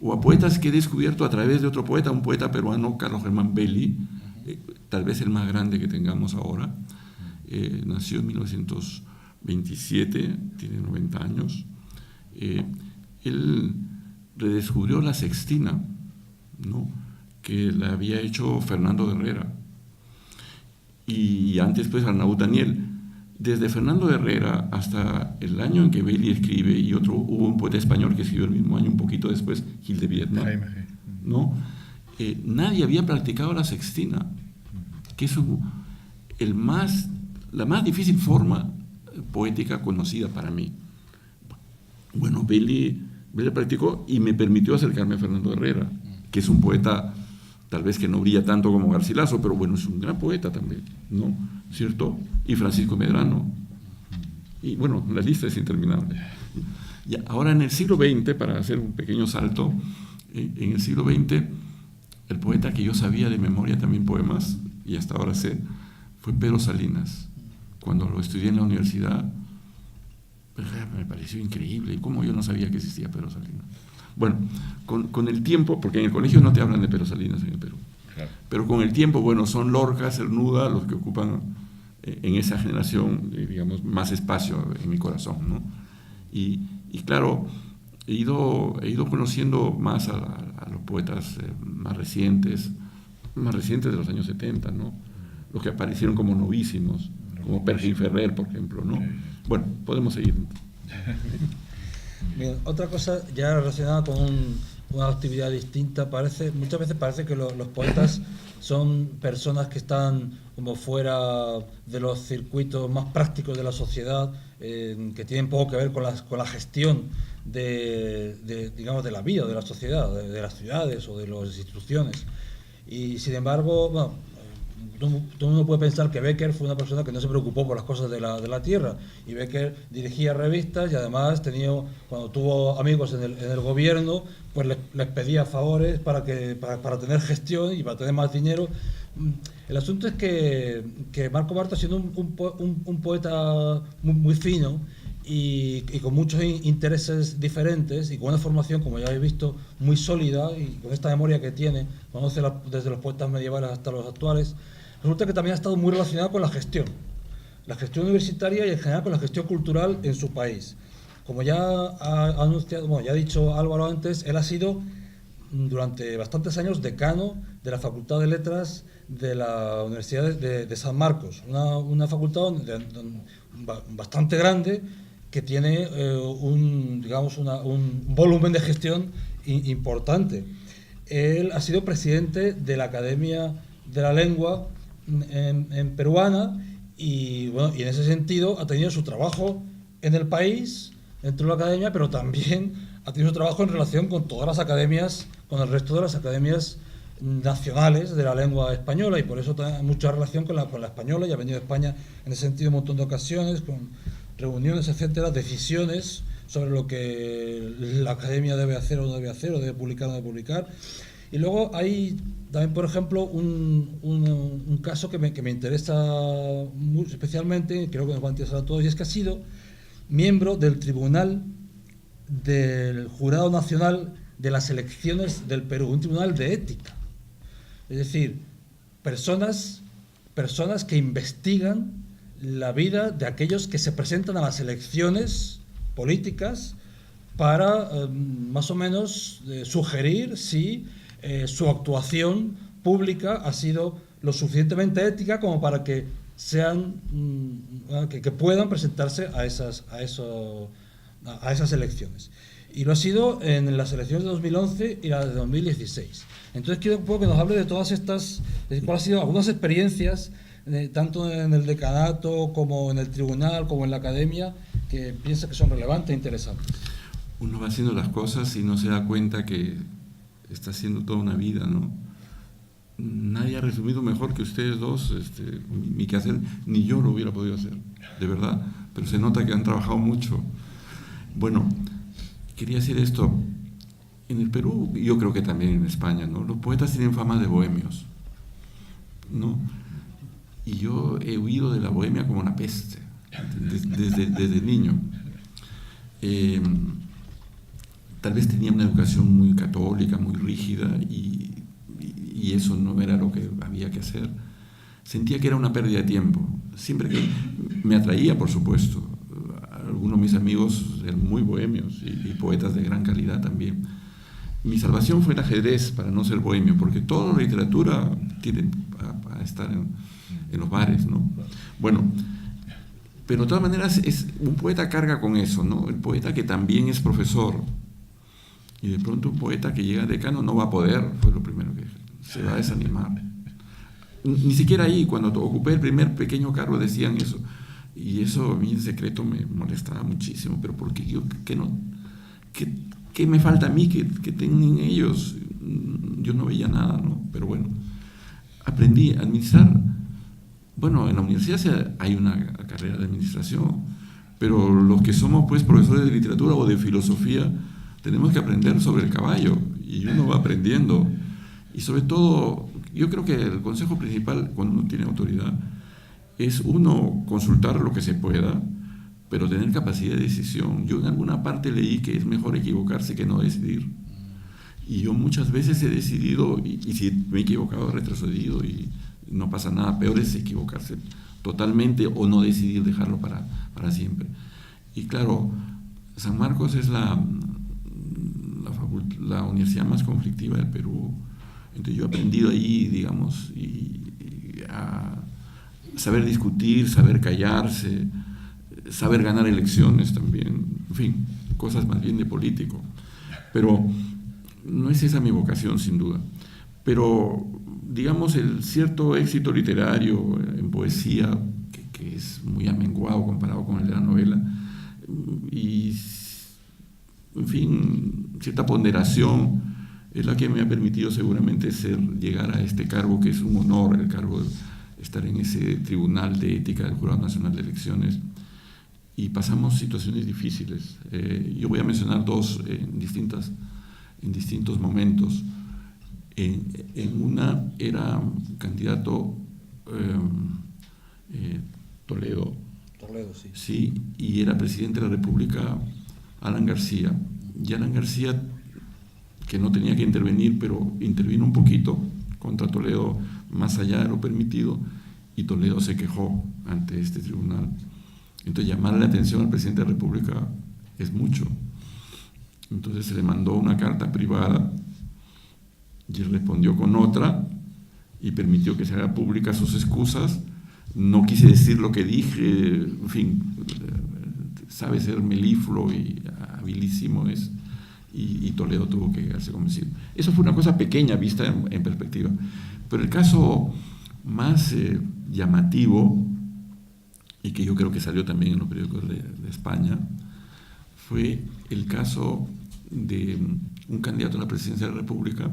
o a poetas que he descubierto a través de otro poeta, un poeta peruano, Carlos Germán Belli, tal vez el más grande que tengamos ahora. Nació en 1927, tiene 90 años. Él redescubrió la sextina, ¿no? Que la había hecho Fernando Herrera. Y antes pues Arnaud Daniel. Desde Fernando Herrera hasta el año en que Belli escribe, y hubo un poeta español que escribió el mismo año, un poquito después, Gil de Viedma, ¿no? Nadie había practicado la sextina, que es la más difícil forma poética conocida para mí. Bueno, Belli practicó y me permitió acercarme a Fernando Herrera, que es un poeta tal vez que no brilla tanto como Garcilaso, pero bueno, es un gran poeta también, ¿no? ¿Cierto? Y Francisco Medrano. Y bueno, la lista es interminable. Y ahora en el siglo XX, para hacer un pequeño salto, en el siglo XX, el poeta que yo sabía de memoria también poemas, y hasta ahora sé, fue Pedro Salinas. Cuando lo estudié en la universidad, me pareció increíble. ¿Y cómo yo no sabía que existía Pedro Salinas? Bueno, con el tiempo, porque en el colegio no te hablan de Pedro Salinas en el Perú, claro, pero con el tiempo, bueno, son Lorca, Cernuda los que ocupan en esa generación, digamos, más espacio en mi corazón, ¿no? Y claro, he ido conociendo más a los poetas más recientes de los años 70, ¿no? Los que aparecieron como novísimos, como Pergil Ferrer, por ejemplo, ¿no? Bueno, podemos seguir. Bien, otra cosa ya relacionada con una actividad distinta, muchas veces parece que los poetas son personas que están como fuera de los circuitos más prácticos de la sociedad, que tienen poco que ver con la gestión digamos, de la vida, de la sociedad, de las ciudades o de las instituciones. Y sin embargo, bueno, todo el mundo puede pensar que Becker fue una persona que no se preocupó por las cosas de la tierra, y Becker dirigía revistas y además cuando tuvo amigos en el gobierno, pues les pedía favores para tener gestión y para tener más dinero. El asunto es que Marco Bartra, siendo un poeta muy fino y con muchos intereses diferentes y con una formación, como ya habéis visto, muy sólida, y con esta memoria que tiene, conoce desde los poetas medievales hasta los actuales, resulta que también ha estado muy relacionado con la gestión universitaria y en general con la gestión cultural en su país. Como ya ha anunciado, bueno, ya ha dicho Álvaro antes, él ha sido durante bastantes años decano de la Facultad de Letras de la Universidad de San Marcos, una facultad bastante grande que tiene un volumen de gestión importante. Él ha sido presidente de la Academia de la Lengua en peruana, y bueno, y en ese sentido ha tenido su trabajo en el país, dentro de la academia, pero también ha tenido su trabajo en relación con todas las academias, con el resto de las academias nacionales de la lengua española, y por eso tiene mucha relación con la española, y ha venido a España en ese sentido un montón de ocasiones, con reuniones, etcétera, decisiones sobre lo que la academia debe hacer o no debe hacer, o debe publicar o no debe publicar. Y luego hay también, por ejemplo, un caso que me interesa muy especialmente, creo que nos va a interesar a todos, y es que ha sido miembro del Tribunal del Jurado Nacional de las Elecciones del Perú, un tribunal de ética. Es decir, personas que investigan la vida de aquellos que se presentan a las elecciones políticas para más o menos sugerir si su actuación pública ha sido lo suficientemente ética como para que sean que puedan presentarse a esas elecciones. Y lo ha sido en las elecciones de 2011 y las de 2016. Entonces quiero un poco que nos hable de todas estas, de cuáles han sido algunas experiencias, tanto en el decanato como en el tribunal, como en la academia, que piensa que son relevantes e interesantes. Uno va haciendo las cosas y no se da cuenta que está haciendo toda una vida, ¿no? Nadie ha resumido mejor que ustedes dos mi quehacer, ni yo lo hubiera podido hacer, de verdad, pero se nota que han trabajado mucho. Bueno, quería decir esto, en el Perú, yo creo que también en España, ¿no? Los poetas tienen fama de bohemios, ¿no? Y yo he huido de la bohemia como la peste, desde niño. Tal vez tenía una educación muy católica, muy rígida, y eso no era lo que había que hacer. Sentía que era una pérdida de tiempo. Siempre que me atraía, por supuesto. Algunos de mis amigos eran muy bohemios y poetas de gran calidad también. Mi salvación fue el ajedrez para no ser bohemio, porque toda la literatura tiene a estar en los bares, ¿no? Bueno, pero de todas maneras un poeta carga con eso, ¿no? El poeta que también es profesor. Y de pronto un poeta que llega a decano no va a poder, fue lo primero que se va a desanimar. Ni siquiera ahí, cuando ocupé el primer pequeño cargo, decían eso. Y eso a mí en secreto me molestaba muchísimo. Pero ¿por qué yo, qué me falta a mí que tengan ellos? Yo no veía nada, ¿no? Pero bueno, aprendí a administrar. Bueno, en la universidad hay una carrera de administración, pero los que somos pues profesores de literatura o de filosofía, tenemos que aprender sobre el caballo, y uno va aprendiendo. Y sobre todo, yo creo que el consejo principal cuando uno tiene autoridad es uno consultar lo que se pueda, pero tener capacidad de decisión. Yo en alguna parte leí que es mejor equivocarse que no decidir. Y yo muchas veces he decidido, y si me he equivocado, he retrocedido, y no pasa nada. Peor es equivocarse totalmente o no decidir, dejarlo para siempre. Y claro, San Marcos es la universidad más conflictiva del Perú. Entonces yo he aprendido ahí, digamos, a saber discutir, saber callarse, saber ganar elecciones también, en fin, cosas más bien de político. Pero no es esa mi vocación, sin duda. Pero, digamos, el cierto éxito literario en poesía, que es muy amenguado comparado con el de la novela, y, en fin, cierta ponderación, es la que me ha permitido seguramente llegar a este cargo, que es un honor, el cargo de estar en ese Tribunal de Ética del Jurado Nacional de Elecciones. Y pasamos situaciones difíciles. Yo voy a mencionar dos en distintos momentos. En una era candidato Toledo. Toledo, sí. Sí, y era presidente de la República Alan García. Y Alan García, que no tenía que intervenir, pero intervino un poquito contra Toledo, más allá de lo permitido, y Toledo se quejó ante este tribunal. Entonces, llamarle la atención al presidente de la República es mucho. Entonces se le mandó una carta privada y él respondió con otra y permitió que se haga pública sus excusas. No quise decir lo que dije, en fin, sabe ser melífluo y habilísimo es, y Toledo tuvo que quedarse convencido. Eso fue una cosa pequeña vista en perspectiva. Pero el caso más llamativo, y que yo creo que salió también en los periódicos de España, fue el caso de un candidato a la presidencia de la República,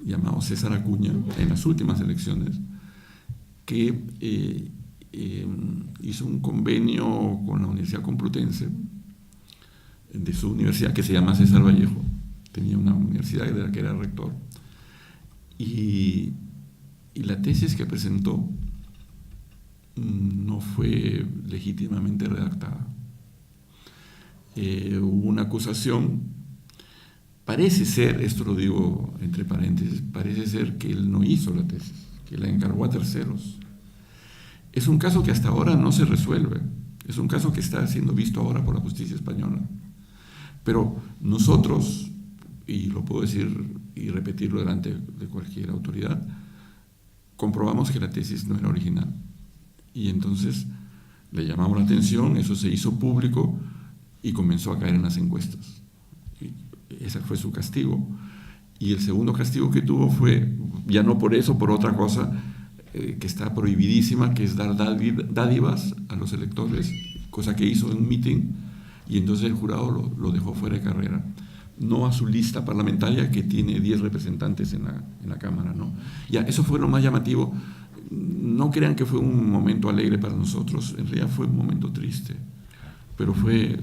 llamado César Acuña, en las últimas elecciones, que hizo un convenio con la Universidad Complutense, de su universidad, que se llama César Vallejo. Tenía una universidad de la que era rector. Y la tesis que presentó no fue legítimamente redactada. Hubo una acusación. Parece ser, esto lo digo entre paréntesis, parece ser que él no hizo la tesis, que la encargó a terceros. Es un caso que hasta ahora no se resuelve. Es un caso que está siendo visto ahora por la justicia española. Pero nosotros, y lo puedo decir y repetirlo delante de cualquier autoridad, comprobamos que la tesis no era original. Y entonces le llamamos la atención, eso se hizo público y comenzó a caer en las encuestas. Y ese fue su castigo. Y el segundo castigo que tuvo fue, ya no por eso, por otra cosa que está prohibidísima, que es dar dádivas a los electores, cosa que hizo en un meeting, y entonces el jurado lo dejó fuera de carrera. No a su lista parlamentaria, que tiene 10 representantes en la Cámara, ¿no? Ya, eso fue lo más llamativo. No crean que fue un momento alegre para nosotros, en realidad fue un momento triste, pero fue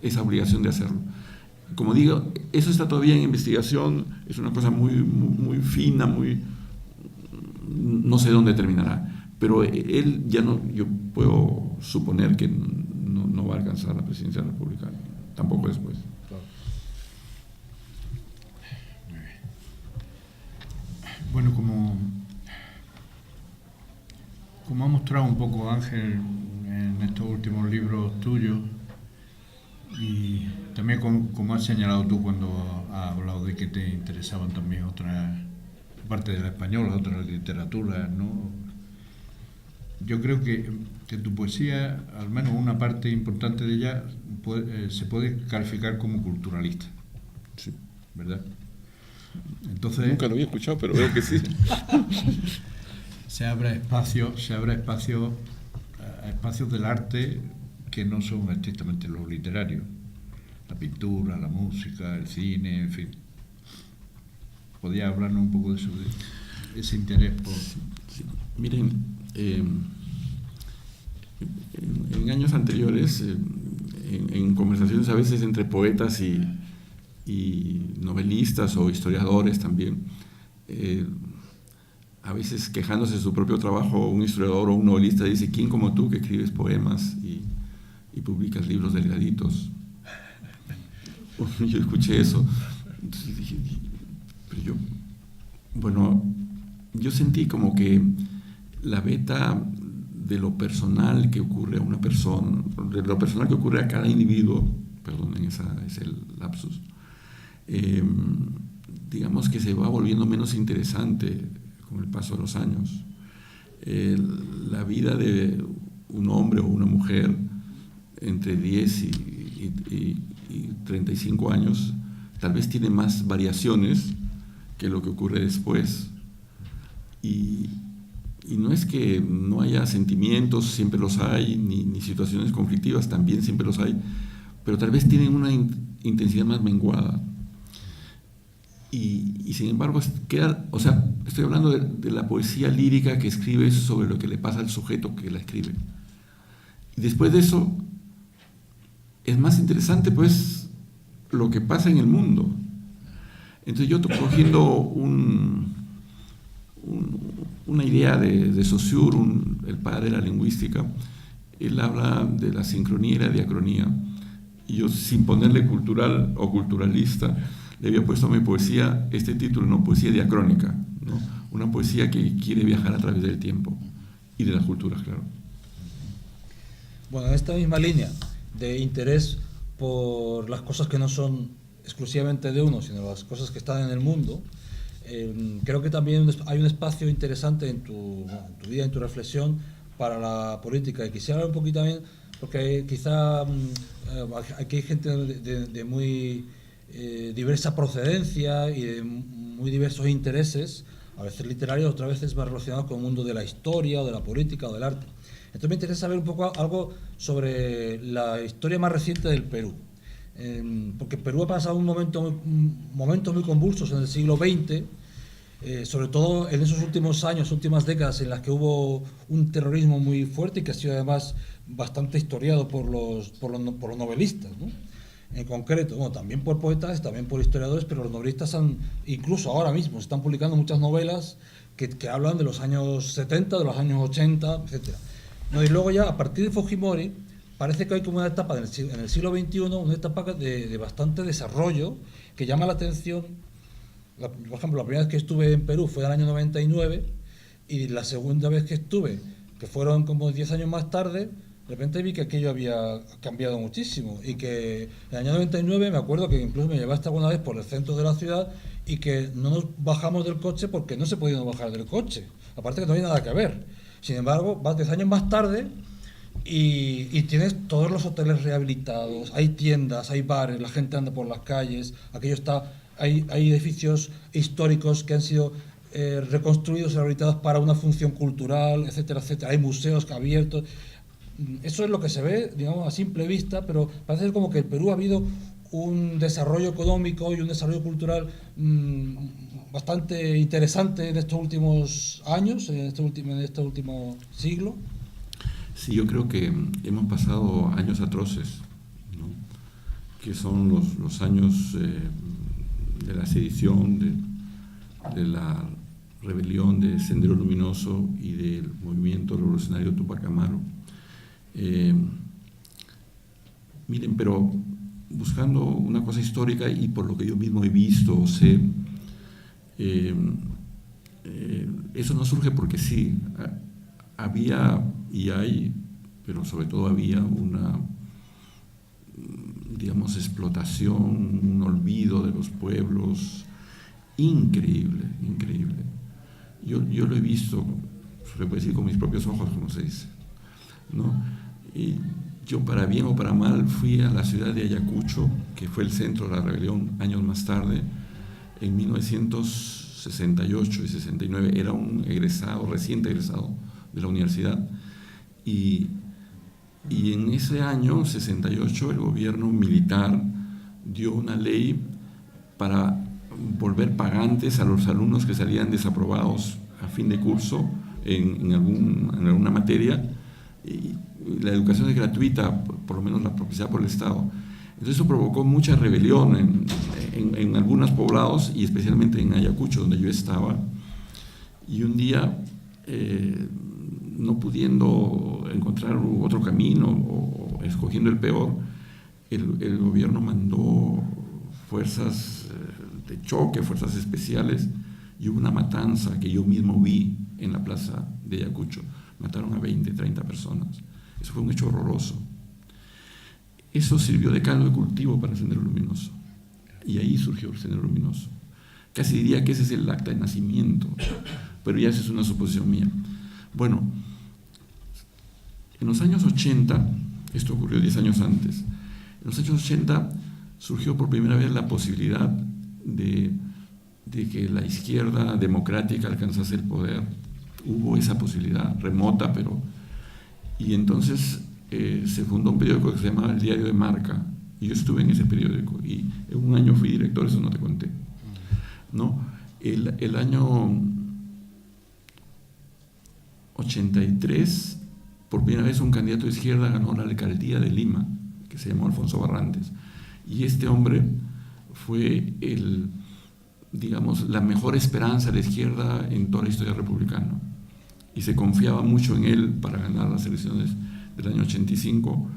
esa obligación de hacerlo. Como digo, eso está todavía en investigación, es una cosa muy, muy, muy fina, no sé dónde terminará, pero él ya no, yo puedo suponer que no va a alcanzar la presidencia de la República, tampoco después. Bueno, como ha mostrado un poco Ángel en estos últimos libros tuyos, y también como has señalado tú cuando has hablado de que te interesaban también otras, aparte de la española, otras literaturas, ¿no? Yo creo que tu poesía, al menos una parte importante de ella, se puede calificar como culturalista. Sí. ¿Verdad? Entonces, nunca lo había escuchado, pero veo que sí. se abre espacios del arte que no son estrictamente los literarios. La pintura, la música, el cine, en fin. ¿Podría hablarnos un poco de eso, de ese interés por...? Sí. Miren, en años anteriores, en conversaciones a veces entre poetas y novelistas o historiadores también, a veces quejándose de su propio trabajo, un historiador o un novelista dice: ¿quién como tú que escribes poemas y publicas libros delgaditos? Yo escuché eso, entonces dije, pero yo sentí como que la beta de lo personal que ocurre a una persona, de lo personal que ocurre a cada individuo, perdonen es el lapsus, digamos que se va volviendo menos interesante con el paso de los años. La vida de un hombre o una mujer entre 10 y 35 años tal vez tiene más variaciones que lo que ocurre después. Y no es que no haya sentimientos, siempre los hay, ni situaciones conflictivas, también siempre los hay, pero tal vez tienen una intensidad más menguada. Y sin embargo, estoy hablando de la poesía lírica que escribe sobre lo que le pasa al sujeto que la escribe. Y después de eso, es más interesante, pues, lo que pasa en el mundo. Entonces yo estoy cogiendo una idea de Saussure, el padre de la lingüística. Él habla de la sincronía y la diacronía. Y yo, sin ponerle cultural o culturalista, le había puesto a mi poesía este título, ¿no? Poesía diacrónica, ¿no? Una poesía que quiere viajar a través del tiempo y de las culturas, claro. Bueno, en esta misma línea de interés por las cosas que no son exclusivamente de uno, sino las cosas que están en el mundo, creo que también hay un espacio interesante en tu vida, en tu reflexión para la política. Y quisiera hablar un poquito también, porque quizá aquí hay gente de muy diversa procedencia y de muy diversos intereses, a veces literarios, otras veces más relacionados con el mundo de la historia o de la política o del arte. Entonces me interesa saber un poco algo sobre la historia más reciente del Perú. porque Perú ha pasado momentos muy convulsos en el siglo XX, sobre todo en esos últimos años, últimas décadas en las que hubo un terrorismo muy fuerte y que ha sido además bastante historiado por los novelistas, ¿no? En concreto, bueno, también por poetas, también por historiadores, pero los novelistas incluso ahora mismo, están publicando muchas novelas que hablan de los años 70, de los años 80, etcétera. No, y luego ya, a partir de Fujimori, parece que hay como una etapa en el siglo XXI, una etapa de bastante desarrollo, que llama la atención. Por ejemplo, la primera vez que estuve en Perú fue en el año 99, y la segunda vez que estuve, que fueron como 10 años más tarde, de repente vi que aquello había cambiado muchísimo, y que en el año 99 me acuerdo que incluso me llevaste alguna vez por el centro de la ciudad y que no nos bajamos del coche porque no se podía bajar del coche, aparte que no había nada que ver. Sin embargo, vas 10 años más tarde y tienes todos los hoteles rehabilitados, hay tiendas, hay bares, la gente anda por las calles, hay edificios históricos que han sido reconstruidos y rehabilitados para una función cultural, etcétera, etcétera. Hay museos abiertos. Eso es lo que se ve, digamos, a simple vista, pero parece como que en Perú ha habido un desarrollo económico y un desarrollo cultural bastante interesante en estos últimos años, en este último siglo. Sí, yo creo que hemos pasado años atroces, ¿no? Que son los años de la sedición, de la rebelión de Sendero Luminoso y del movimiento revolucionario Tupac Amaru. Miren, pero buscando una cosa histórica y por lo que yo mismo he visto o sé, eso no surge porque sí. Había y hay, pero sobre todo había una, digamos, explotación, un olvido de los pueblos increíble, increíble. Yo lo he visto, se puede decir, con mis propios ojos, como se dice, ¿no? Y yo, para bien o para mal, fui a la ciudad de Ayacucho, que fue el centro de la rebelión años más tarde, en 1968 y 69. Era un egresado, reciente egresado de la universidad. Y en ese año, 68, el gobierno militar dio una ley para volver pagantes a los alumnos que salían desaprobados a fin de curso en alguna materia. Y la educación es gratuita, por lo menos la propiciada por el Estado. Entonces eso provocó mucha rebelión en algunos poblados y especialmente en Ayacucho, donde yo estaba. Y un día, no pudiendo encontrar otro camino o escogiendo el peor, el gobierno mandó fuerzas de choque, fuerzas especiales, y hubo una matanza que yo mismo vi en la plaza de Ayacucho. Mataron a 20, 30 personas. Eso fue un hecho horroroso. Eso sirvió de caldo de cultivo para el Sendero Luminoso. Y ahí surgió el Sendero Luminoso. Casi diría que ese es el acta de nacimiento, pero ya esa es una suposición mía. Bueno, en los años 80, esto ocurrió 10 años antes, en los años 80 surgió por primera vez la posibilidad de que la izquierda democrática alcanzase el poder. Hubo esa posibilidad, remota, pero... Y entonces se fundó un periódico que se llamaba El Diario de Marca, y yo estuve en ese periódico, y en un año fui director, eso no te conté, ¿no? El año 83, por primera vez un candidato de izquierda ganó la alcaldía de Lima, que se llamó Alfonso Barrantes, y este hombre fue digamos, la mejor esperanza de la izquierda en toda la historia republicana, y se confiaba mucho en él para ganar las elecciones del año 85,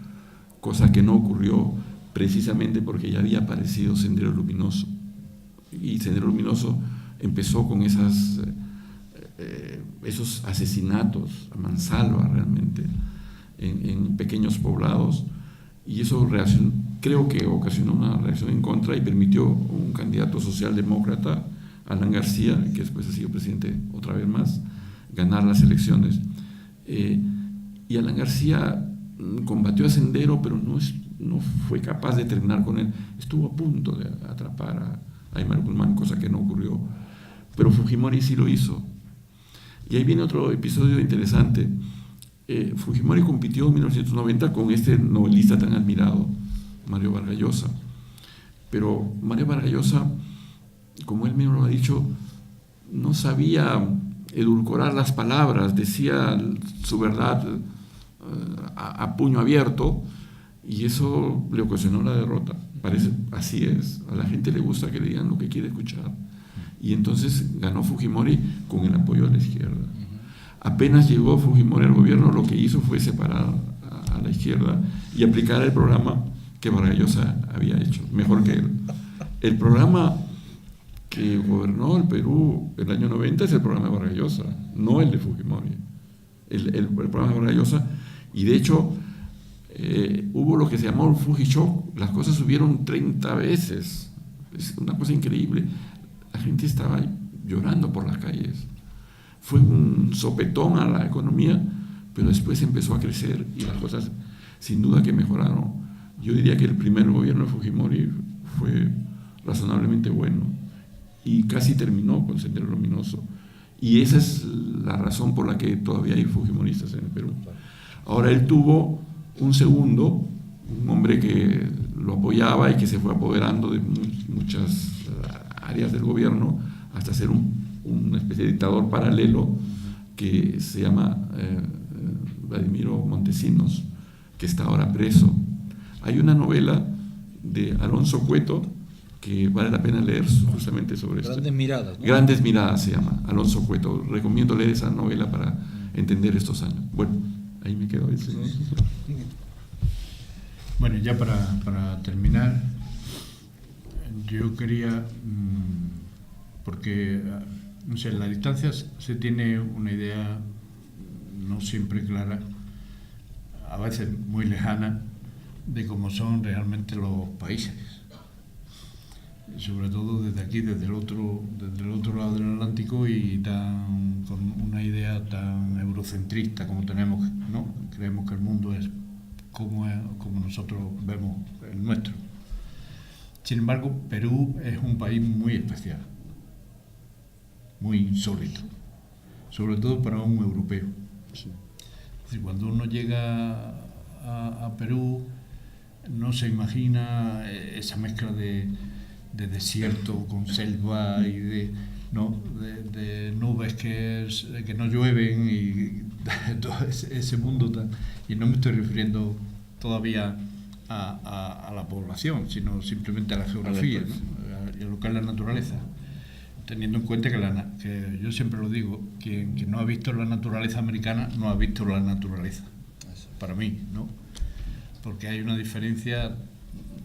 cosa que no ocurrió precisamente porque ya había aparecido Sendero Luminoso, y Sendero Luminoso empezó con esos asesinatos a mansalva realmente en pequeños poblados, y eso creo que ocasionó una reacción en contra y permitió un candidato socialdemócrata, Alan García, que después ha sido presidente otra vez más, ganar las elecciones. Y Alan García combatió a Sendero, pero no fue capaz de terminar con él. Estuvo a punto de atrapar a Aymar Guzmán, cosa que no ocurrió, pero Fujimori sí lo hizo. Y ahí viene otro episodio interesante. Fujimori compitió en 1990 con este novelista tan admirado, Mario Vargas Llosa, Pero María Vargas Llosa, como él mismo lo ha dicho, no sabía edulcorar las palabras, decía su verdad a puño abierto, y eso le ocasionó la derrota. Parece, así es, a la gente le gusta que le digan lo que quiere escuchar. Y entonces ganó Fujimori con el apoyo de la izquierda. Apenas llegó Fujimori al gobierno, lo que hizo fue separar a la izquierda y aplicar el programa que Vargas Llosa había hecho, mejor que él. El programa que gobernó el Perú el año 90 es el programa de Vargas Llosa, no el de Fujimori. El programa de Vargas Llosa, y de hecho hubo lo que se llamó el Fuji-shock, las cosas subieron 30 veces, es una cosa increíble, la gente estaba llorando por las calles, fue un sopetón a la economía, pero después empezó a crecer y las cosas sin duda que mejoraron. Yo diría que el primer gobierno de Fujimori fue razonablemente bueno y casi terminó con Sendero Luminoso, y esa es la razón por la que todavía hay fujimoristas en el Perú. Ahora él tuvo un segundo, un hombre que lo apoyaba y que se fue apoderando de muchas áreas del gobierno hasta ser una especie de dictador paralelo que se llama Vladimiro Montesinos, que está ahora preso. Hay una novela de Alonso Cueto que vale la pena leer justamente sobre esto. Grandes miradas, ¿no? Grandes miradas se llama, Alonso Cueto. Recomiendo leer esa novela para entender estos años. Bueno, ahí me quedo. Bueno, ya para terminar, yo quería, porque, no sé, en las distancias se tiene una idea no siempre clara, a veces muy lejana, de cómo son realmente los países. Sobre todo desde aquí, desde el otro lado del Atlántico, y con una idea tan eurocentrista como tenemos, ¿no? Creemos que el mundo es como nosotros vemos el nuestro. Sin embargo, Perú es un país muy especial, muy insólito, sobre todo para un europeo. Sí. Es decir, cuando uno llega a Perú, no se imagina esa mezcla de desierto con selva y de nubes que no llueven y todo ese mundo tan. Y no me estoy refiriendo todavía a la población, sino simplemente a la geografía, ¿no? A lo que es la naturaleza, teniendo en cuenta que yo siempre lo digo, quien no ha visto la naturaleza americana no ha visto la naturaleza, para mí, ¿no? Porque hay una diferencia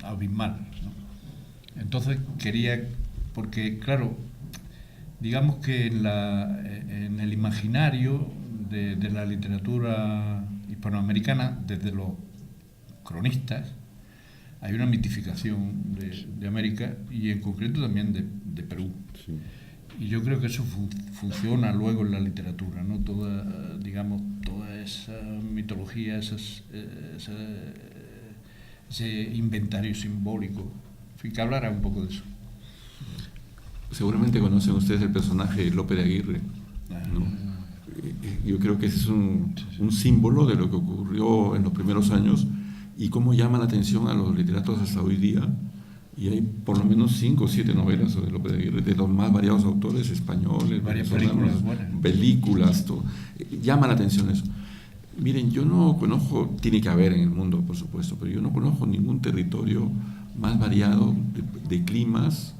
abismal, ¿no? Entonces porque claro, digamos que en el imaginario de la literatura hispanoamericana, desde los cronistas, hay una mitificación de América y en concreto también de Perú. Sí. Y yo creo que eso funciona luego en la literatura, ¿no? Toda esa mitología, ese inventario simbólico. En fin, que hablara un poco de eso. Seguramente conocen ustedes el personaje Lope de Aguirre, ¿no? Yo creo que ese es un símbolo de lo que ocurrió en los primeros años y cómo llama la atención a los literatos hasta hoy día. Y hay por lo menos 5 o 7 novelas sobre Lope de Aguirre, de los más variados autores españoles, varias venezolanos, películas, todo. Llama la atención eso. Miren, yo no conozco, tiene que haber en el mundo, por supuesto, pero yo no conozco ningún territorio más variado de climas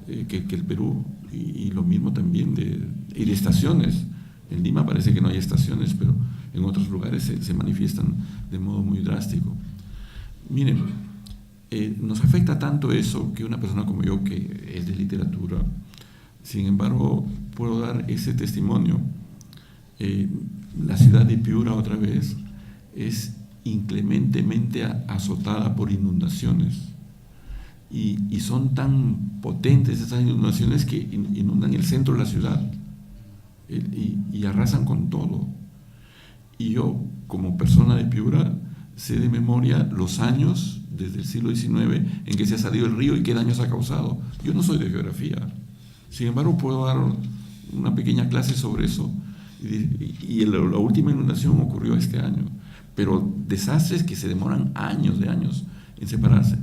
que el Perú, y lo mismo también de estaciones. En Lima parece que no hay estaciones, pero en otros lugares se manifiestan de modo muy drástico. Miren, nos afecta tanto eso que una persona como yo, que es de literatura, sin embargo, puedo dar ese testimonio. La ciudad de Piura, otra vez, es inclementemente azotada por inundaciones. Y son tan potentes esas inundaciones que inundan el centro de la ciudad y arrasan con todo. Y yo, como persona de Piura, sé de memoria los años desde el siglo XIX en que se ha salido el río y qué daños ha causado. Yo no soy de geografía, sin embargo puedo dar una pequeña clase sobre eso. Y la última inundación ocurrió este año, pero desastres que se demoran años de años en separarse.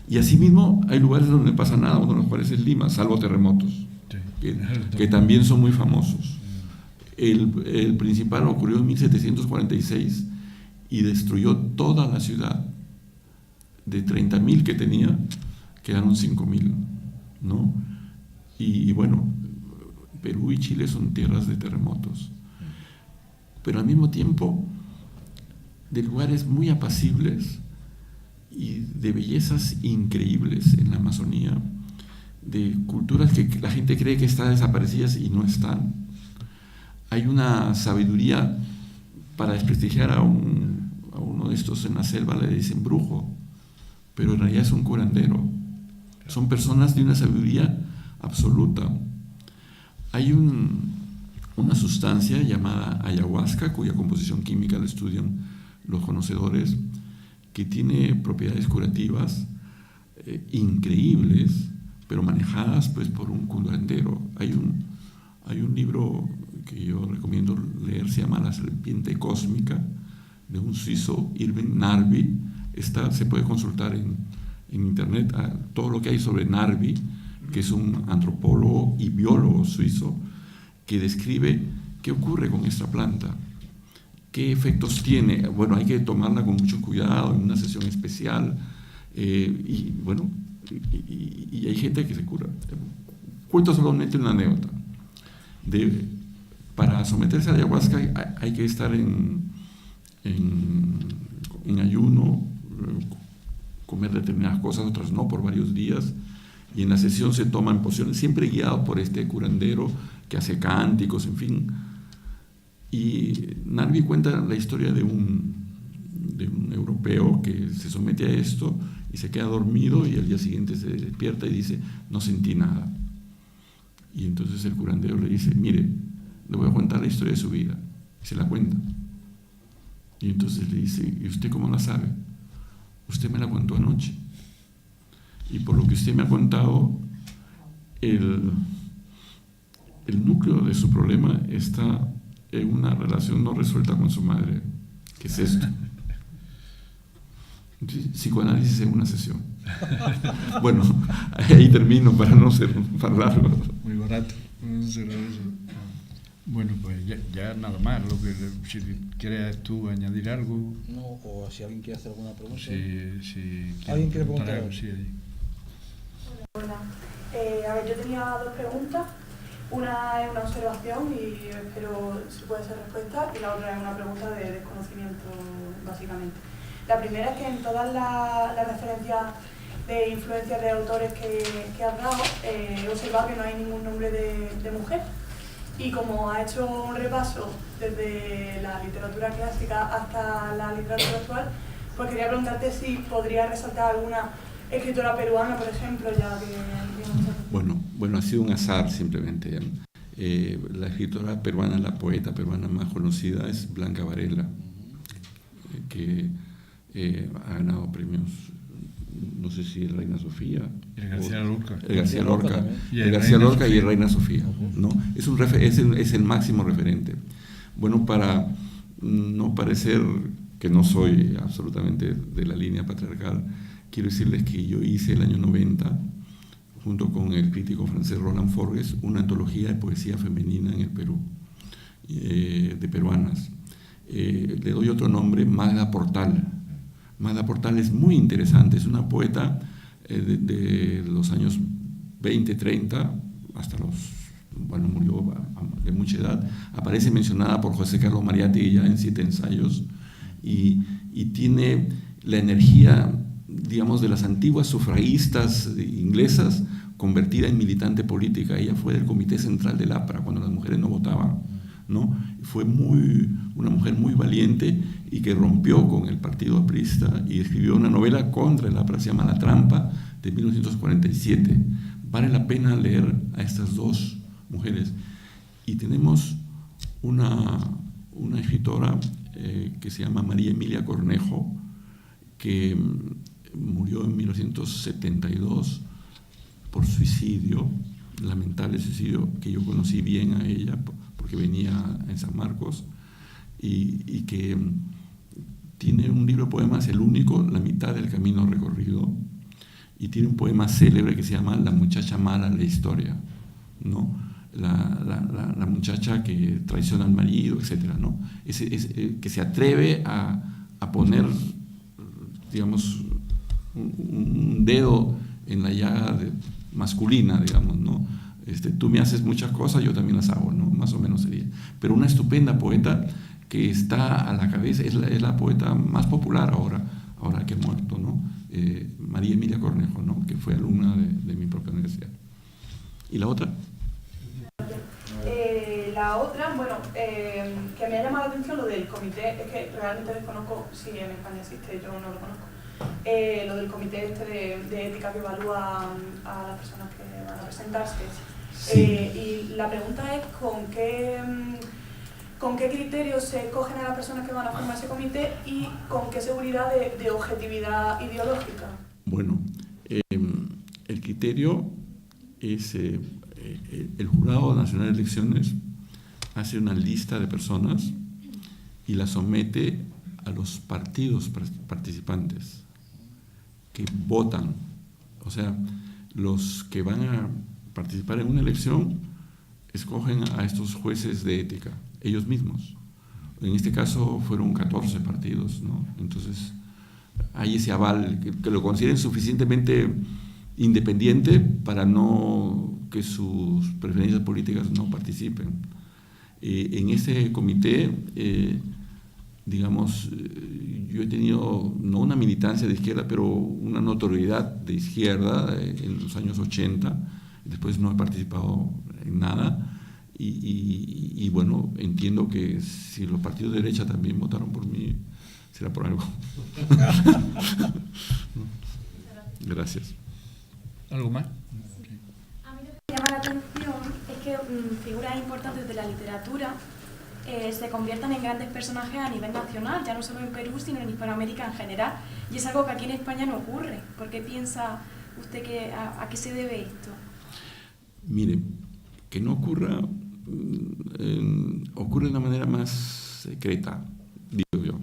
Y asimismo hay lugares donde no pasa nada, uno de los cuales es Lima, salvo terremotos, Sí. que también son muy famosos. El principal ocurrió en 1746 y destruyó toda la ciudad. De 30.000 que tenía, quedaron 5.000, ¿no? Y bueno, Perú y Chile son tierras de terremotos, pero al mismo tiempo de lugares muy apacibles y de bellezas increíbles en la Amazonía, de culturas que la gente cree que están desaparecidas y no están. Hay una sabiduría para desprestigiar a uno de estos en la selva, le dicen brujo, pero en realidad es un curandero. Son personas de una sabiduría absoluta. Hay una sustancia llamada ayahuasca, cuya composición química la estudian los conocedores, que tiene propiedades curativas increíbles, pero manejadas pues por un curandero. Hay un libro que yo recomiendo leer, se llama La serpiente cósmica, de un suizo, Irving Narby. Se puede consultar en internet todo lo que hay sobre Narby, que es un antropólogo y biólogo suizo, que describe qué ocurre con esta planta, qué efectos tiene. Bueno, hay que tomarla con mucho cuidado en una sesión especial, y bueno, y hay gente que se cura. Cuento solamente una anécdota. Para someterse a la ayahuasca hay que estar en ayuno, comer determinadas cosas, otras no, por varios días, y en la sesión se toman pociones, siempre guiado por este curandero que hace cánticos, en fin. Y Narby cuenta la historia de un europeo que se somete a esto y se queda dormido, y al día siguiente se despierta y dice: no sentí nada. Y entonces el curandero le dice: mire, le voy a contar la historia de su vida. Y se la cuenta. Y entonces le dice: ¿y usted cómo la sabe? Usted me la contó anoche. Y por lo que usted me ha contado, el núcleo de su problema está en una relación no resuelta con su madre. ¿Qué es esto? Psicoanálisis en una sesión. Bueno, ahí termino para no ser más largo. Muy barato. Bueno, pues ya nada más. Si quieres tú añadir algo. No, o si alguien quiere hacer alguna pregunta. Si ¿Alguien quiere preguntar algo? algo? Sí, ahí. Hola. A ver, yo tenía dos preguntas. Una es una observación y espero si puede ser respuesta, y la otra es una pregunta de desconocimiento, básicamente. La primera es que en todas las referencias de influencias de autores que has dado, he observado que no hay ningún nombre de mujer. Y como ha hecho un repaso desde la literatura clásica hasta la literatura actual, pues quería preguntarte si podría resaltar alguna escritora peruana, por ejemplo, ya que... Bueno, ha sido un azar simplemente. La escritora peruana, la poeta peruana más conocida es Blanca Varela, que ha ganado premios, no sé si el Reina Sofía. El García Lorca. El García Lorca. Y El García Lorca y el Reina Sofía, ¿no? Es el máximo referente. Bueno, para no parecer que no soy absolutamente de la línea patriarcal, quiero decirles que yo hice el año 90, junto con el crítico francés Roland Forgues, una antología de poesía femenina en el Perú, de peruanas. Le doy otro nombre: Magda Portal. Magda Portal es muy interesante, es una poeta de los años 20, 30, hasta murió de mucha edad. Aparece mencionada por José Carlos Mariátegui ya en 7 ensayos, y tiene la energía, digamos, de las antiguas sufragistas inglesas convertida en militante política. Ella fue del Comité Central del APRA cuando las mujeres no votaban, ¿no? Fue una mujer muy valiente y que rompió con el partido aprista y escribió una novela contra el APRA, se llama La Trampa, de 1947. Vale la pena leer a estas dos mujeres. Y tenemos una escritora que se llama María Emilia Cornejo, que murió en 1972 por suicidio, lamentable suicidio, que yo conocí bien a ella porque venía en San Marcos, y que tiene un libro de poemas, el único, La mitad del camino recorrido, y tiene un poema célebre que se llama La muchacha mala de la historia, ¿no? La muchacha que traiciona al marido, etcétera, ¿no? Que se atreve a poner, digamos, un dedo en la llaga masculina, digamos, ¿no? Tú me haces muchas cosas, yo también las hago, ¿no? Más o menos sería. Pero una estupenda poeta que está a la cabeza, es la poeta más popular ahora que ha muerto, ¿no? María Emilia Cornejo, ¿no? Que fue alumna de mi propia universidad. ¿Y la otra? La otra, bueno, que me ha llamado la atención lo del comité, es que realmente desconozco si en España existe, yo no lo conozco. Lo del comité de ética que evalúa a las personas que van a presentarse. Sí. Y la pregunta es con qué criterios se escogen a las personas que van a formar ese comité y con qué seguridad de objetividad ideológica. Bueno, el criterio es el Jurado Nacional de Elecciones hace una lista de personas y la somete a los partidos participantes que votan. O sea, los que van a participar en una elección escogen a estos jueces de ética, ellos mismos. En este caso fueron 14 partidos, ¿no? Entonces hay ese aval, que lo consideren suficientemente independiente para que sus preferencias políticas no participen. En ese comité, digamos, yo he tenido no una militancia de izquierda, pero una notoriedad de izquierda en los años 80. Después no he participado en nada. Y bueno, entiendo que si los partidos de derecha también votaron por mí, será por algo. Gracias. ¿Algo más? A mí lo que me llama la atención es que figuras importantes de la literatura se conviertan en grandes personajes a nivel nacional, ya no solo en Perú, sino en Hispanoamérica en general. Y es algo que aquí en España no ocurre. ¿Por qué piensa usted a qué se debe esto? Mire, que no ocurra, ocurre de una manera más secreta, digo yo.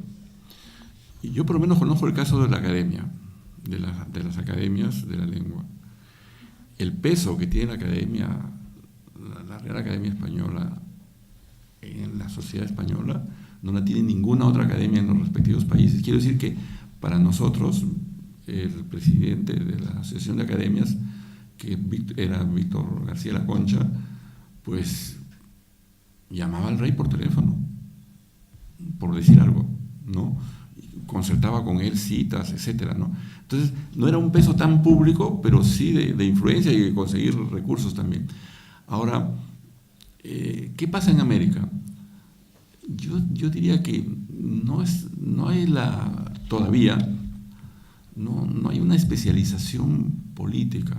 Y yo por lo menos conozco el caso de la academia, de las academias de la lengua. El peso que tiene la academia, la Real Academia Española, en la sociedad española, no la tiene ninguna otra academia en los respectivos países. Quiero decir que para nosotros, el presidente de la Asociación de Academias, que era Víctor García La Concha, pues llamaba al rey por teléfono, por decir algo, ¿no? Concertaba con él citas, etcétera, ¿no? Entonces, no era un peso tan público, pero sí de influencia y de conseguir recursos también. Ahora, ¿qué pasa en América? Yo diría que no hay todavía no hay una especialización política.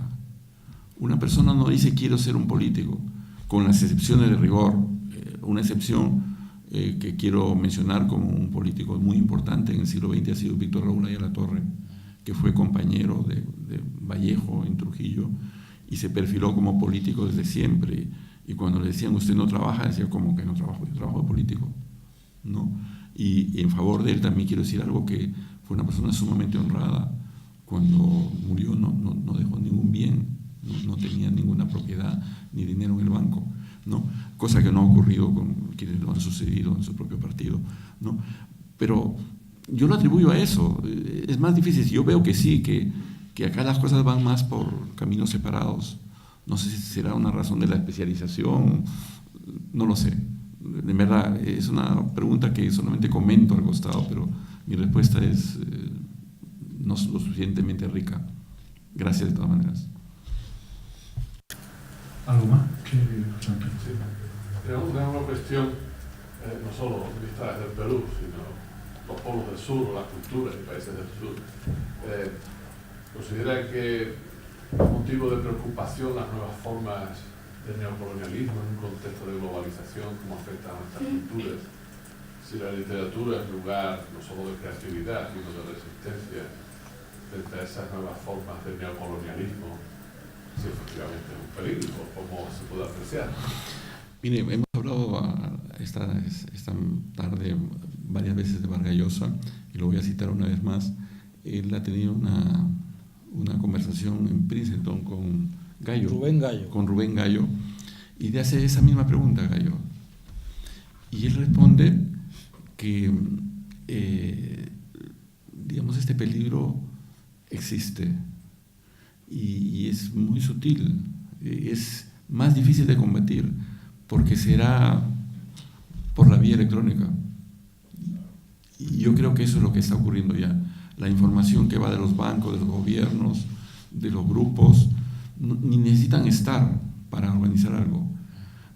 Una persona no dice quiero ser un político, con las excepciones de rigor. Una excepción que quiero mencionar como un político muy importante en el siglo XX ha sido Víctor Raúl Ayala Torre, que fue compañero de Vallejo en Trujillo y se perfiló como político desde siempre. Y cuando le decían, usted no trabaja, decía, ¿cómo que no trabajo? Yo trabajo de político, ¿no? Y en favor de él también quiero decir algo, que fue una persona sumamente honrada. Cuando murió no dejó ningún bien, no tenía ninguna propiedad ni dinero en el banco, ¿no? Cosa que no ha ocurrido con quienes lo han sucedido en su propio partido, ¿no? Pero yo lo atribuyo a eso. Es más difícil. Yo veo que sí, que acá las cosas van más por caminos separados. No sé si será una razón de la especialización, no lo sé. De verdad, es una pregunta que solamente comento al costado, pero mi respuesta es no lo suficientemente rica. Gracias de todas maneras. ¿Algo más? Sí. Tenemos una cuestión, no solo vista desde el Perú, sino los pueblos del sur o las culturas y países del sur. ¿Considera que motivo de preocupación las nuevas formas del neocolonialismo en un contexto de globalización, cómo afectan a nuestras culturas? Si la literatura es lugar no solo de creatividad, sino de resistencia frente a esas nuevas formas del neocolonialismo, si efectivamente es un peligro, ¿cómo se puede apreciar? Mire, hemos hablado esta tarde varias veces de Vargas Llosa, y lo voy a citar una vez más. Él ha tenido una conversación en Princeton con Gallo. Rubén Gallo. Con Rubén Gallo. Y le hace esa misma pregunta a Gallo. Y él responde que, digamos, este peligro existe y es muy sutil, es más difícil de combatir porque será por la vía electrónica. Y yo creo que eso es lo que está ocurriendo ya. La información que va de los bancos, de los gobiernos, de los grupos, ni necesitan estar para organizar algo.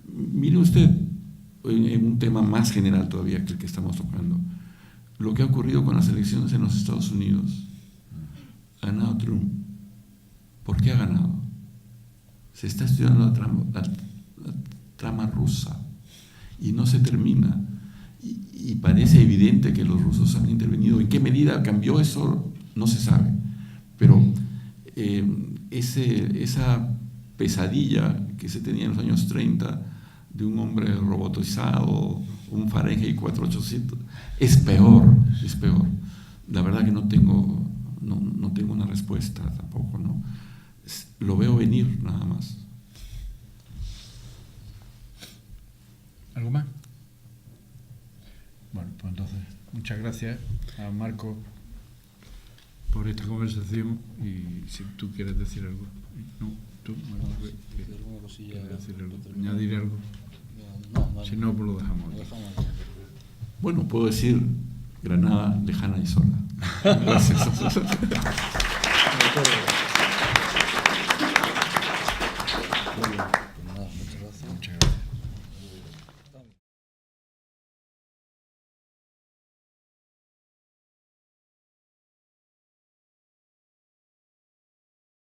Mire usted, en un tema más general todavía que el que estamos tocando, lo que ha ocurrido con las elecciones en los Estados Unidos. Ha ganado Trump. ¿Por qué ha ganado? Se está estudiando la trama rusa y no se termina. Y parece evidente que los rusos han intervenido. ¿En qué medida cambió eso? No se sabe. Pero esa pesadilla que se tenía en los años 30 de un hombre robotizado, un Fahrenheit 4800, es peor, es peor. La verdad que no tengo una respuesta tampoco, ¿no? Lo veo venir nada más. ¿Algo más? Bueno, pues entonces, muchas gracias a Marco por esta conversación y si tú quieres decir algo. No, tú, Marco, ¿quieres decir algo? ¿Añadir algo? No, Si no, pues lo dejamos aquí. Bueno, puedo decir Granada, lejana y sola. Gracias.